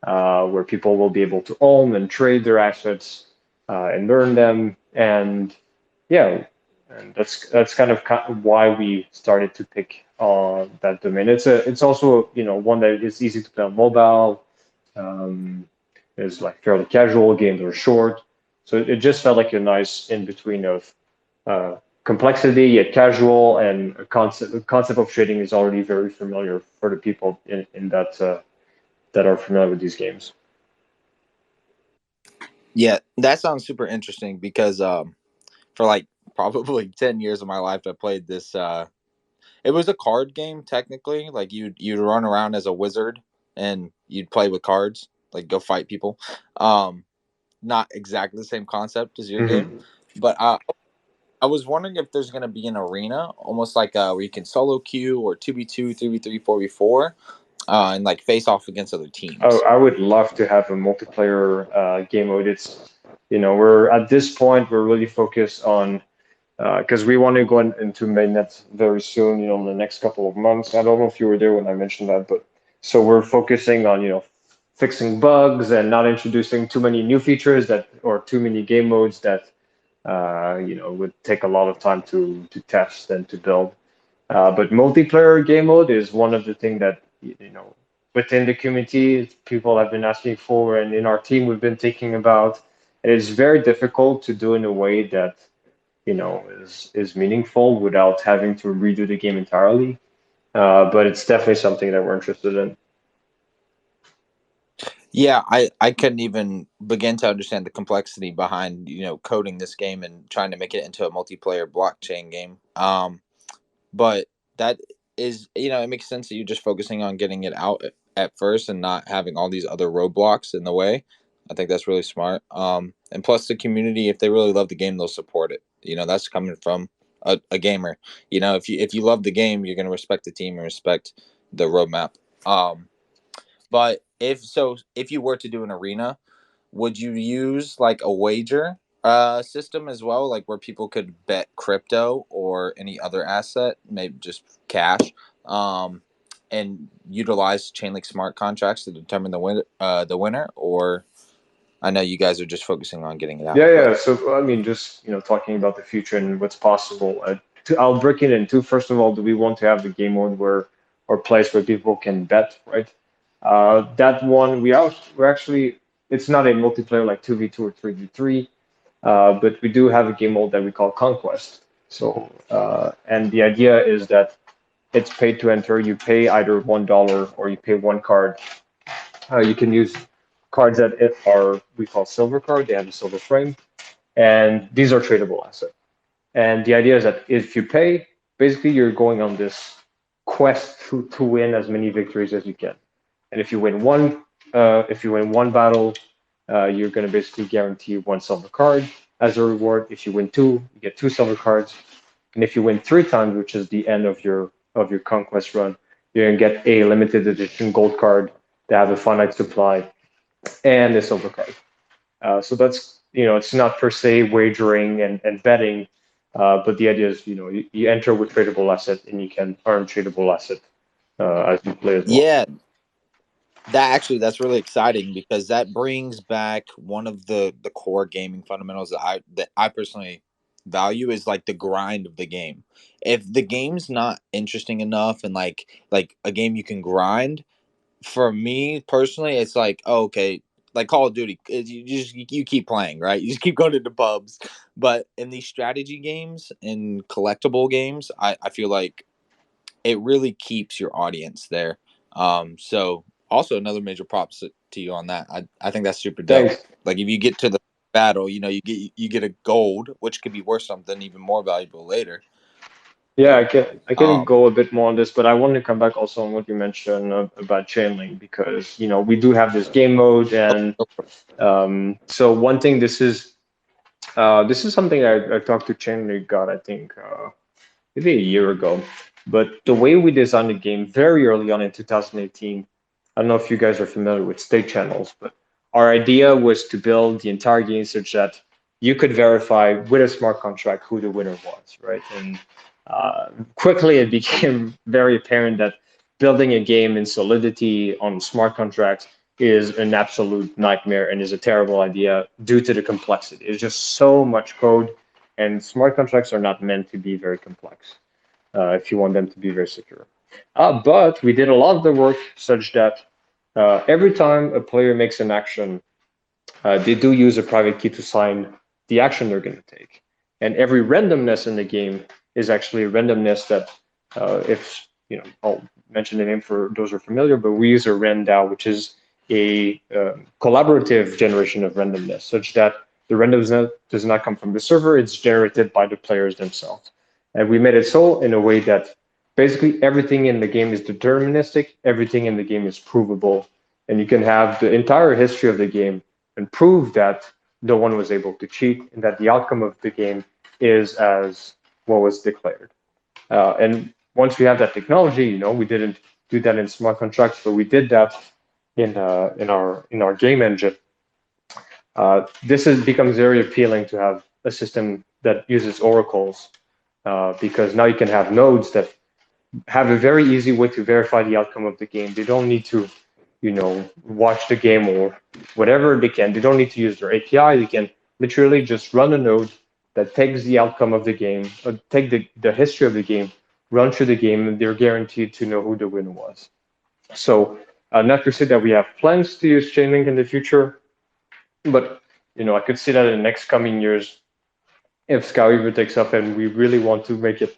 where people will be able to own and trade their assets and learn them. And yeah, and that's kind of why we started to pick that domain. It's also one that is easy to play on mobile. Um, it's like fairly casual. Games are short, so it just felt like a nice in between of uh, complexity yet casual, and a concept of trading is already very familiar for the people in that are familiar with these games. Yeah, that sounds super interesting because for like probably 10 years of my life I played this it was a card game technically. Like you'd run around as a wizard and you'd play with cards, like go fight people. Um Not exactly the same concept as your game, Mm-hmm. but I was wondering if there's going to be an arena almost like where you can solo queue or 2v2, 3v3, 4v4 and like face off against other Oh, teams. I would love to have a multiplayer game mode. We're at this point we're really focused on because we want to go into mainnet very soon, in the next couple of months. I don't know if you were there when I mentioned that, but so we're focusing on, fixing bugs and not introducing too many new features or too many game modes that, would take a lot of time to test and to build. But multiplayer game mode is one of the things that, within the community, people have been asking for, and in our team, we've been thinking about. It is very difficult to do in a way that, is meaningful without having to redo the game entirely. But it's definitely something that we're interested in. Yeah, I couldn't even begin to understand the complexity behind, coding this game and trying to make it into a multiplayer blockchain game. But that is, it makes sense that you're just focusing on getting it out at first and not having all these other roadblocks in the way. I think that's really smart. And plus the community, if they really love the game, they'll support it. That's coming from a gamer. If you love the game, you're going to respect the team and respect the roadmap. But if you were to do an arena, would you use like a wager system as well, like where people could bet crypto or any other asset, maybe just cash, and utilize Chainlink smart contracts to determine the winner? Or I know you guys are just focusing on getting it out. Yeah, But yeah. So I mean, just talking about the future and what's possible. I'll break it in two. First of all, do we want to have the game mode or place where people can bet, right? That one we're actually, it's not a multiplayer like 2v2 or 3v3, but we do have a game mode that we call Conquest. So and the idea is that it's paid to enter. You pay either $1 or you pay one card. You can use cards that are we call silver card. They have a silver frame, and these are tradable assets. And the idea is that if you pay, basically you're going on this quest to win as many victories as you can. And if you win one battle, you're going to basically guarantee one silver card as a reward. If you win two, you get two silver cards. And if you win three times, which is the end of your conquest run, you're going to get a limited edition gold card that have a finite supply and a silver card. So that's, it's not per se wagering and betting, but the idea is, you enter with tradable asset and you can earn tradable asset as you play as well. yeah, that's really exciting because that brings back one of the core gaming fundamentals that I personally value is like the grind of the game. If the game's not interesting enough and like a game you can grind, for me personally, it's like, oh, okay, like Call of Duty, you keep playing, right? You just keep going to the pubs. But in these strategy games and collectible games, I feel like it really keeps your audience there. So also another major props to you on that. I think that's super dope. Thanks. Like if you get to the battle, you get a gold, which could be worth something even more valuable later. Yeah, I can Um, go a bit more on this, but I want to come back also on what you mentioned about Chainlink because we do have this game mode, and so one thing this is something I talked to Chainlink God I think maybe a year ago, but the way we designed the game very early on in 2018, I don't know if you guys are familiar with state channels, but our idea was to build the entire game such that you could verify with a smart contract who the winner was, right? And quickly it became very apparent that building a game in Solidity on smart contracts is an absolute nightmare and is a terrible idea due to the complexity. It's just so much code, and smart contracts are not meant to be very complex if you want them to be very secure. But we did a lot of the work such that every time a player makes an action, they do use a private key to sign the action they're going to take. And every randomness in the game is actually a randomness that, if I'll mention the name for those who are familiar, but we use a RANDAO, which is a collaborative generation of randomness, such that the randomness does not come from the server; it's generated by the players themselves. And we made it so in a way that basically everything in the game is deterministic, everything in the game is provable, and you can have the entire history of the game and prove that no one was able to cheat and that the outcome of the game is as what was declared. And once we have that technology, we didn't do that in smart contracts, but we did that in our game engine. This becomes very appealing to have a system that uses oracles, because now you can have nodes that have a very easy way to verify the outcome of the game. They don't need to, watch the game or whatever they can. They don't need to use their API. They can literally just run a node that takes the outcome of the game, or take the history of the game, run through the game, and they're guaranteed to know who the winner was. So, not to say that we have plans to use Chainlink in the future, but I could see that in the next coming years, if SkyWeaver takes up and we really want to make it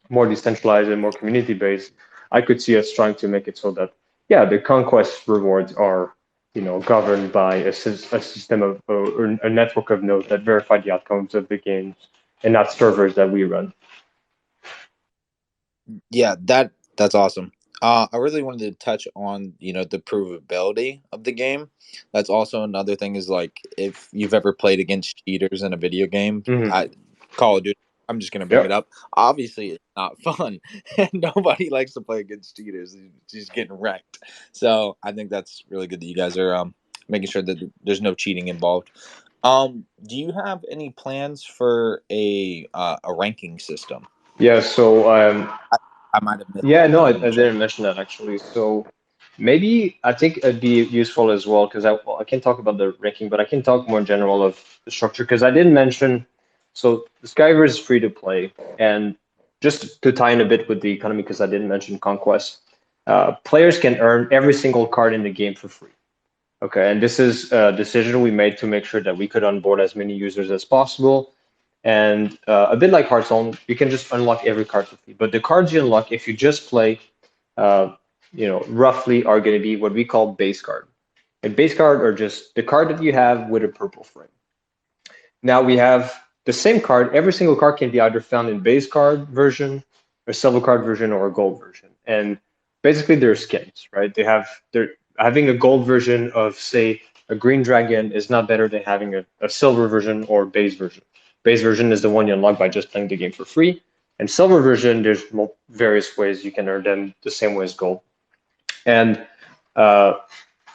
more decentralized and more community based, I could see us trying to make it so that, yeah, the conquest rewards are, governed by a system of, or a network of nodes that verify the outcomes of the games, and not servers that we run. Yeah, that's awesome. I really wanted to touch on the provability of the game. That's also another thing, is like, if you've ever played against cheaters in a video game, Mm-hmm. Call of Duty. I'm just gonna bring it Yep. up. Obviously, it's not fun, and nobody likes to play against cheaters. It's just getting wrecked. So I think that's really good that you guys are making sure that there's no cheating involved. Do you have any plans for a ranking system? Yeah. So, I might have missed yeah, that, no, but I I didn't check. didn't mention that actually. So maybe I think it'd be useful as well, because I can't talk about the ranking, but I can talk more in general of the structure, because I didn't mention. So the Skyver is free to play, and just to tie in a bit with the economy, because I didn't mention Conquest, players can earn every single card in the game for free. Okay, and this is a decision we made to make sure that we could onboard as many users as possible. And a bit like Hearthstone, you can just unlock every card for free. But the cards you unlock, if you just play, uh, roughly are going to be what we call base card. And base card are just the card that you have with a purple frame. Now we have the same card. Every single card can be either found in base card version, a silver card version, or a gold version. And basically, they're skins, right? They're having a gold version of, say, a green dragon is not better than having a silver version or base version. Base version is the one you unlock by just playing the game for free. And silver version, there's various ways you can earn them the same way as gold. And uh,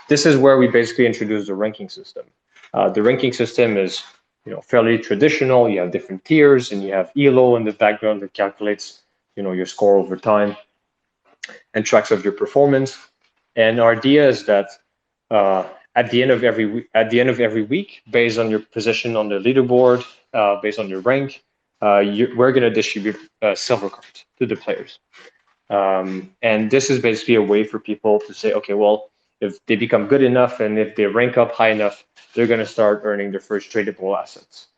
this is where we basically introduce the ranking system. The ranking system is fairly traditional. You have different tiers, and you have ELO in the background that calculates your score over time and tracks of your performance. And our idea is that at the end of every week, based on your position on the leaderboard, based on your rank, we're going to distribute silver cards to the players. And this is basically a way for people to say, okay, well, if they become good enough and if they rank up high enough, they're going to start earning their first tradable assets.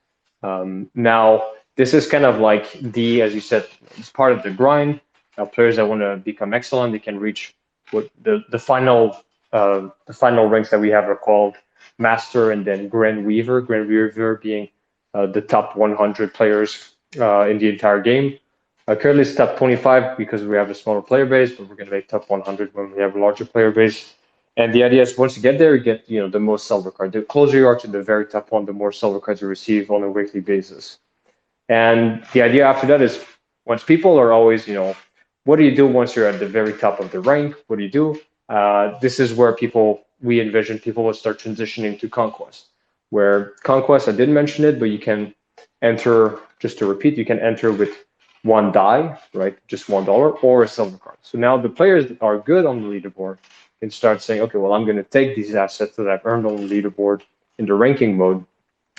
Now, this is kind of like as you said, it's part of the grind. Players that want to become excellent, they can reach what the final ranks that we have are called Master and then Grand Weaver. Grand Weaver being the top 100 players in the entire game. Currently, it's top 25 because we have a smaller player base, but we're going to make top 100 when we have a larger player base. And the idea is, once you get there, you get the most silver card. The closer you are to the very top one, the more silver cards you receive on a weekly basis. And the idea after that is, once people are always, what do you do once you're at the very top of the rank? What do you do? This is where we envision people will start transitioning to Conquest. Where Conquest, I didn't mention it, but you can enter, just to repeat, you can enter with one die, right? Just $1 or a silver card. So now the players that are good on the leaderboard can start saying, okay, well, I'm going to take these assets that I've earned on the leaderboard in the ranking mode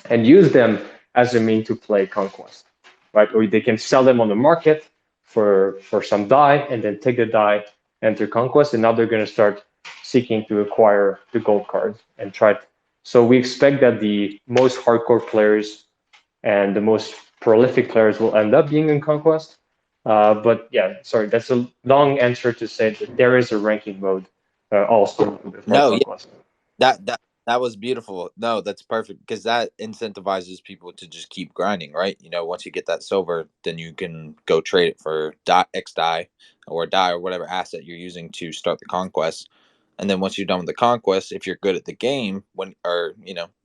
and use them as a mean to play Conquest, right? Or they can sell them on the market for some die and then take the die, enter Conquest, and now they're going to start seeking to acquire the gold cards and try. So we expect that the most hardcore players and the most prolific players will end up being in Conquest. But yeah, sorry, that's a long answer to say that there is a ranking mode also before No, yeah, Conquest. that was beautiful. No, that's perfect, because that incentivizes people to just keep grinding, right? Once you get that silver, then you can go trade it for X die or whatever asset you're using to start the conquest. And then once you're done with the conquest, if you're good at the game,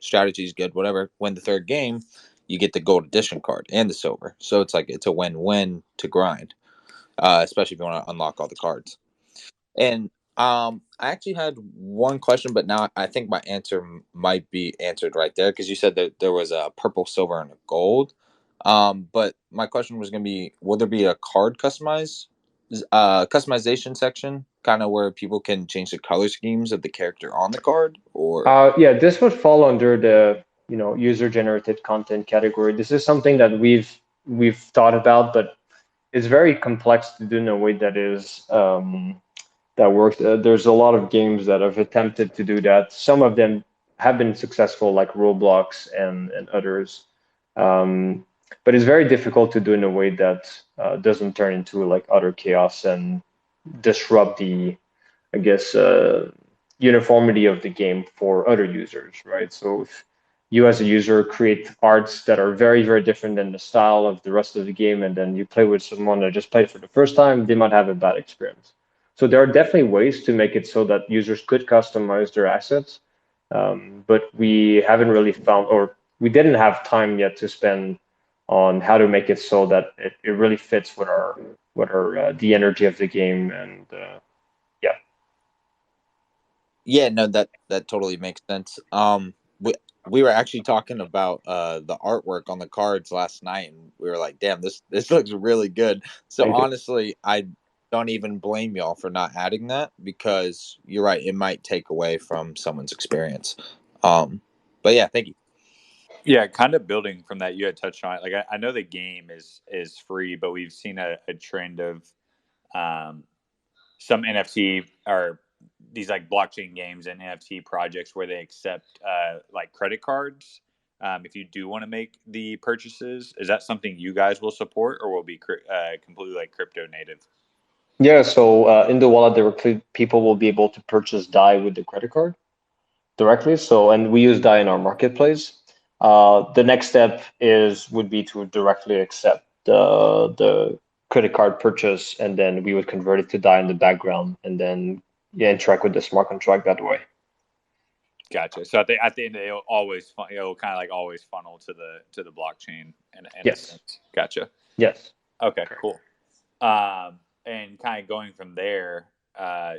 strategy is good, whatever, win the third game, you get the gold edition card and the silver. So it's a win-win to grind, especially if you want to unlock all the cards. And I actually had one question, but now I think my answer might be answered right there, because you said that there was a purple, silver, and a gold. But my question was going to be, will there be a card customization section, kind of where people can change the color schemes of the character on the card, or? Yeah, this would fall under the user-generated content category. This is something that we've thought about, but it's very complex to do in a way that is that works. There's a lot of games that have attempted to do that. Some of them have been successful, like Roblox and others. But it's very difficult to do in a way that doesn't turn into like utter chaos and disrupt the, I guess, uniformity of the game for other users, right? So if you as a user create arts that are very, very different than the style of the rest of the game, and then you play with someone that just played for the first time, they might have a bad experience. So there are definitely ways to make it so that users could customize their assets, but we haven't really found, or we didn't have time yet to spend on how to make it so that it really fits with our the energy of the game. And yeah. Yeah, no, that totally makes sense. We were actually talking about the artwork on the cards last night, and we were like, "Damn, this looks really good." So Thank you. honestly, I don't even blame y'all for not adding that, because you're right, it might take away from someone's experience. But yeah, thank you. Yeah, kind of building from that, you had touched on it. Like I know the game is free, but we've seen a trend of um, some NFT or these like blockchain games and NFT projects where they accept like credit cards. If you do want to make the purchases, is that something you guys will support, or will be completely like crypto native? Yeah, so in the wallet directly, people will be able to purchase DAI with the credit card directly. So, and we use DAI in our marketplace. The next step would be to directly accept the credit card purchase, and then we would convert it to DAI in the background, and then interact with the smart contract that way. Gotcha. So at the end, it'll kind of like always funnel to the blockchain in a Yes. sense. Gotcha. Yes. Okay. Cool. And kind of going from there,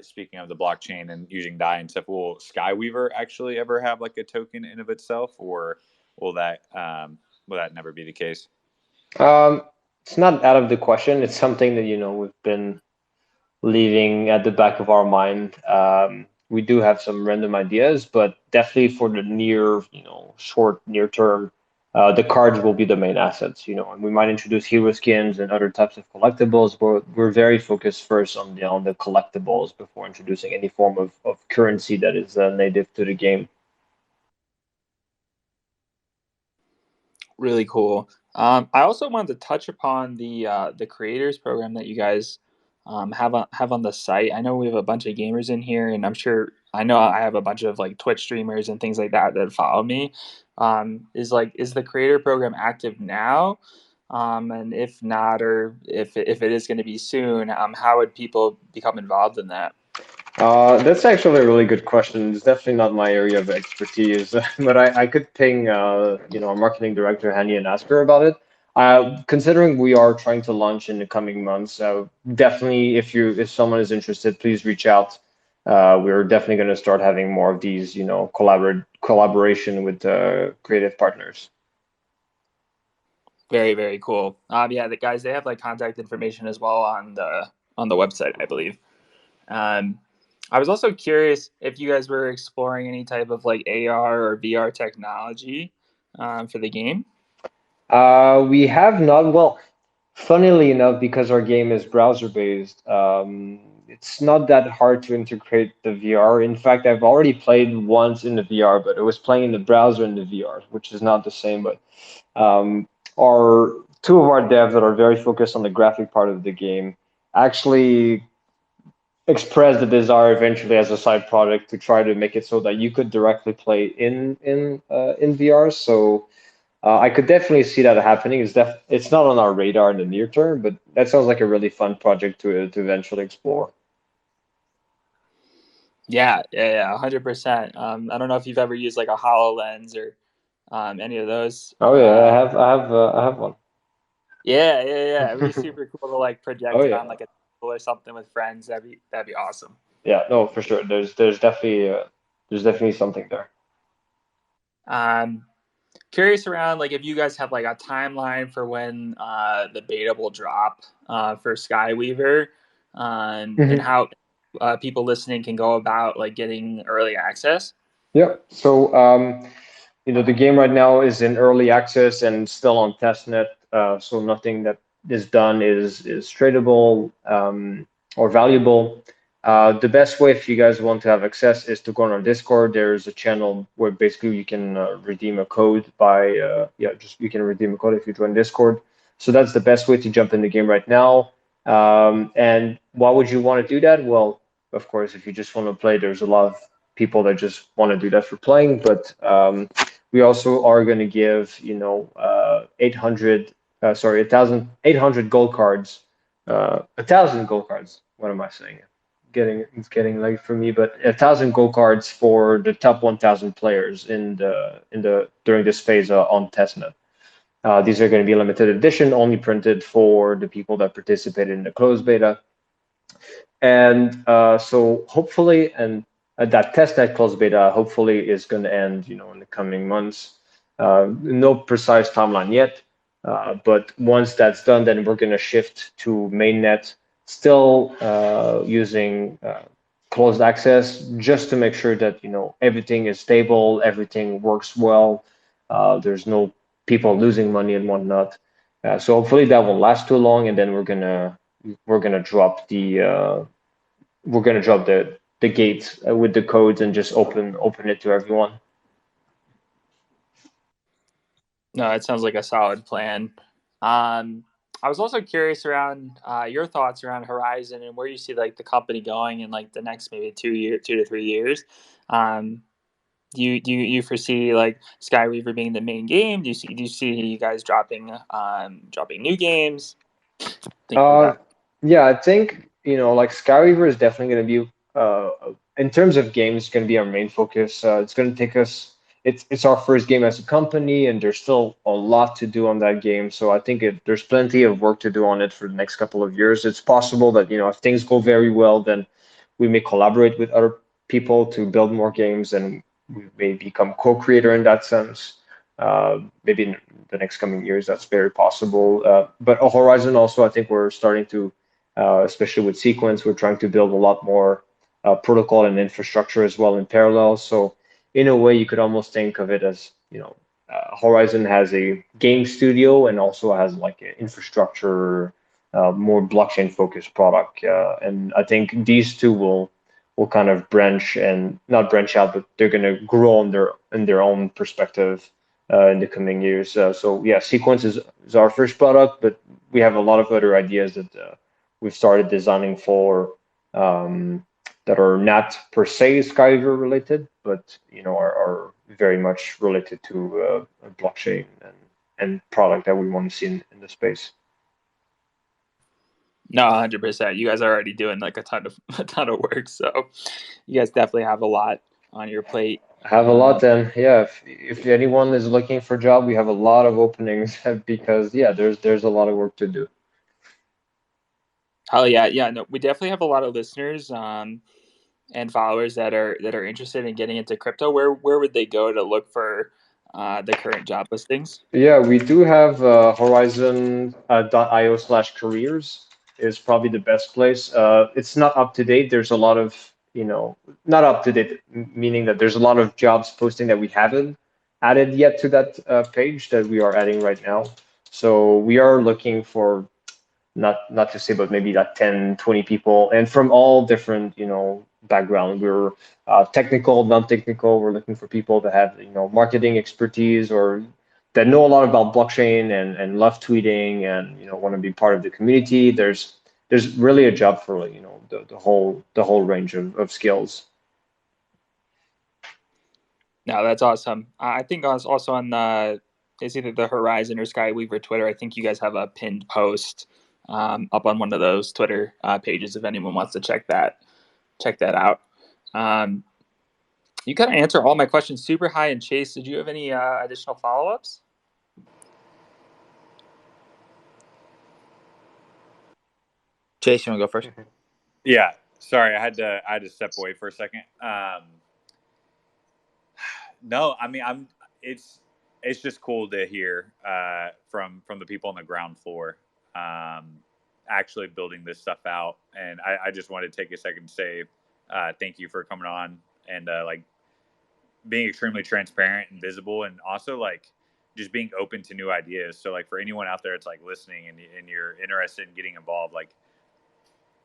speaking of the blockchain and using DAI and stuff, will SkyWeaver actually ever have like a token in of itself, or will that never be the case? It's not out of the question. It's something that we've been leaving at the back of our mind. We do have some random ideas, but definitely for the near term, the cards will be the main assets. And we might introduce hero skins and other types of collectibles, but we're very focused first on the collectibles before introducing any form of currency that is native to the game. Really cool. I also wanted to touch upon the creators program that you guys have on the site. I know we have a bunch of gamers in here, and I know I have a bunch of like Twitch streamers and things like that follow me. Is the creator program active now? And if not, or if it is going to be soon, how would people become involved in that? That's actually a really good question. It's definitely not my area of expertise, but I could ping, our marketing director, Hani, and ask her about it. Considering we are trying to launch in the coming months, definitely if someone is interested, please reach out. We're definitely going to start having more of these, collaboration with creative partners. Very, very cool. Yeah, the guys, they have like contact information as well on the website, I believe. I was also curious if you guys were exploring any type of like AR or VR technology for the game. We have not. Well, funnily enough, because our game is browser based, it's not that hard to integrate the VR. In fact, I've already played once in the VR, but it was playing in the browser in the VR, which is not the same. But our two of our devs that are very focused on the graphic part of the game actually expressed the desire eventually as a side project to try to make it so that you could directly play in VR. So I could definitely see that happening. It's not on our radar in the near term, but that sounds like a really fun project to eventually explore. Yeah, 100%. I don't know if you've ever used like a HoloLens or any of those. Oh yeah, I have one. Yeah. It would be super cool to like Oh project it on yeah. like a table or something with friends. That'd be awesome. Yeah, no, for sure. There's definitely something there. Um, curious around like if you guys have like a timeline for when the beta will drop for SkyWeaver, and how people listening can go about like getting early access. Yeah. So, the game right now is in early access and still on testnet. So nothing that is done is tradable or valuable. The best way if you guys want to have access is to go on our Discord. There's a channel where basically you can redeem a code by just you can redeem a code if you join Discord. So that's the best way to jump in the game right now. And why would you want to do that? Well, of course, if you just want to play, there's a lot of people that just want to do that for playing, but we also are going to give 1,800 gold cards, 1,000 gold cards. What am I saying? It's getting late for me, but 1,000 gold cards for the top 1,000 players during this phase on testnet. These are going to be limited edition, only printed for the people that participated in the closed beta. And so hopefully, and that testnet closed beta hopefully is going to end, in the coming months. No precise timeline yet, but once that's done, then we're going to shift to mainnet, still using closed access, just to make sure that everything is stable, everything works well. There's no people losing money and whatnot. So hopefully that won't last too long, and then we're gonna drop the gate with the codes and just open it to everyone. No, it sounds like a solid plan. I was also curious around your thoughts around Horizon and where you see like the company going in like the next maybe 2 to 3 years. Do you foresee like SkyWeaver being the main game? Do you see you guys dropping new games? Things like that. Yeah, I think like SkyWeaver is definitely going to be in terms of games going to be our main focus. It's going to take us. It's our first game as a company, and there's still a lot to do on that game. So I think there's plenty of work to do on it for the next couple of years. It's possible that if things go very well, then we may collaborate with other people to build more games, and we may become co-creator in that sense. Maybe in the next coming years, that's very possible. But Horizon also, I think we're starting to, especially with Sequence, we're trying to build a lot more protocol and infrastructure as well in parallel. So in a way, you could almost think of it as, Horizon has a game studio and also has like an infrastructure, more blockchain focused product. And I think these two will kind of branch and not branch out, but they're going to grow in their own perspective in the coming years. So yeah, Sequence is our first product, but we have a lot of other ideas that we've started designing for that are not per se SkyWeaver related, but are very much related to blockchain and product that we want to see in the space. No, 100%. You guys are already doing like a ton of work, so you guys definitely have a lot on your plate. I have a lot then. Yeah, if anyone is looking for a job, we have a lot of openings because there's a lot of work to do. Oh yeah. No, we definitely have a lot of listeners and followers that are interested in getting into crypto. Where would they go to look for the current job listings? Yeah, we do have Horizon.io/careers is probably the best place. It's not up to date. There's a lot of, not up to date, meaning that there's a lot of jobs posting that we haven't added yet to that page that we are adding right now. So we are looking for not to say, but maybe like 10, 20 people, and from all different, background. We're technical, non-technical. We're looking for people that have, marketing expertise or that know a lot about blockchain and love tweeting and, want to be part of the community. There's really a job for, the whole range of skills. No, that's awesome. I think I was also on it's either the Horizon or SkyWeaver Twitter. I think you guys have a pinned post up on one of those Twitter pages if anyone wants to check that out. You kind of answer all my questions super high. And Chase, did you have any additional follow-ups? Chase, you want to go first? Yeah, sorry, I had to step away for a second. No, I mean it's it's just cool to hear from the people on the ground floor actually building this stuff out. And I just wanted to take a second to say thank you for coming on and like being extremely transparent and visible, and also like just being open to new ideas. So like for anyone out there that's like listening and you're interested in getting involved, like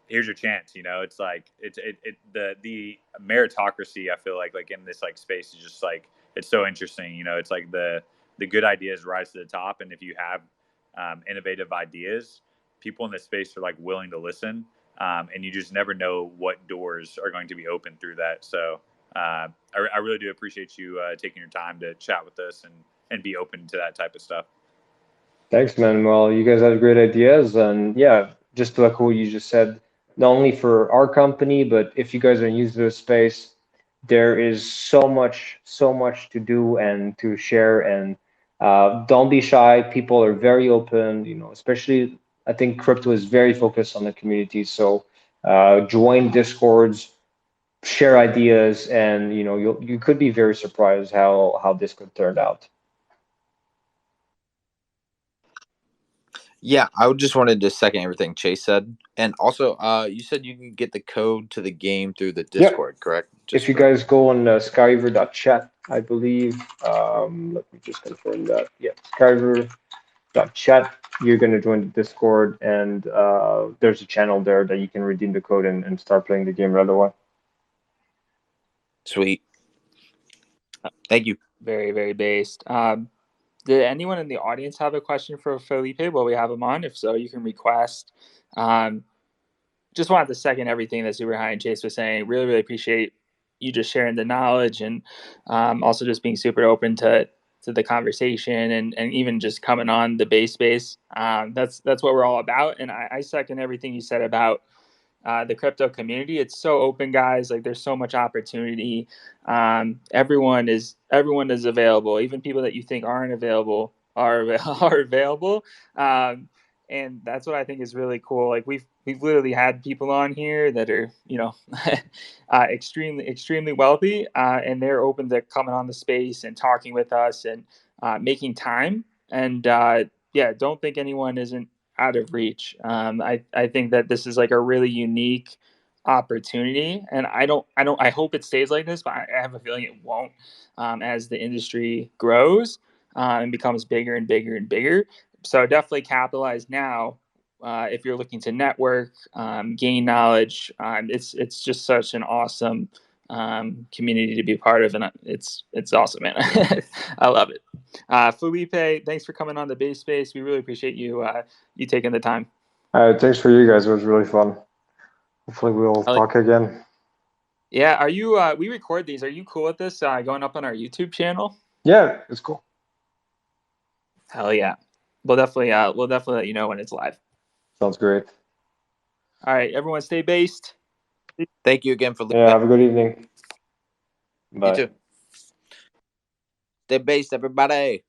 here's your chance. You know, it's like the meritocracy. I feel like in this like space is just like it's so interesting. You know, it's like the good ideas rise to the top, and if you have innovative ideas, people in this space are like willing to listen, and you just never know what doors are going to be open through that. So I really do appreciate you taking your time to chat with us and be open to that type of stuff. Thanks, man. Well, you guys had great ideas, and yeah, just like what you just said, not only for our company, but if you guys are new to this space, there is so much to do and to share, and don't be shy. People are very open, you know, especially I think crypto is very focused on the community. So join Discords, share ideas, and you know, you could be very surprised how this could turn out. Yeah, I just wanted to second everything Chase said. And also, you said you can get the code to the game through the Yep. Discord, correct? If you guys go on SkyWeaver.chat, I believe, let me just confirm that. Yeah, SkyWeaver.chat, you're going to join the Discord, and there's a channel there that you can redeem the code and start playing the game right away. Sweet. Thank you. Very, very based. Did anyone in the audience have a question for Philippe while we have him on? If so, you can request. Just wanted to second everything that Super High and Chase was saying. Really, really appreciate you just sharing the knowledge, and also just being super open to the conversation, and even just coming on the base space. That's what we're all about. And I second everything you said about the crypto community. It's so open, guys. Like there's so much opportunity. Everyone is available. Even people that you think aren't available are available. And that's what I think is really cool. Like we've literally had people on here that are, you know, extremely wealthy, and they're open to coming on the space and talking with us and making time. And yeah, don't think anyone isn't out of reach. I think that this is like a really unique opportunity, and I hope it stays like this, but I have a feeling it won't, as the industry grows and becomes bigger and bigger and bigger. So definitely capitalize now. If you're looking to network, gain knowledge, it's just such an awesome community to be part of, and it's awesome, man. I love it. Philippe, thanks for coming on the base space. We really appreciate you taking the time. Thanks for you guys. It was really fun. Hopefully we'll talk again. Yeah, are you? We record these. Are you cool with this going up on our YouTube channel? Yeah, it's cool. Hell yeah, we'll definitely let you know when it's live. Sounds great. All right, everyone, stay based. Thank you again for Yeah, have a good evening. Bye. You too. Stay based, everybody.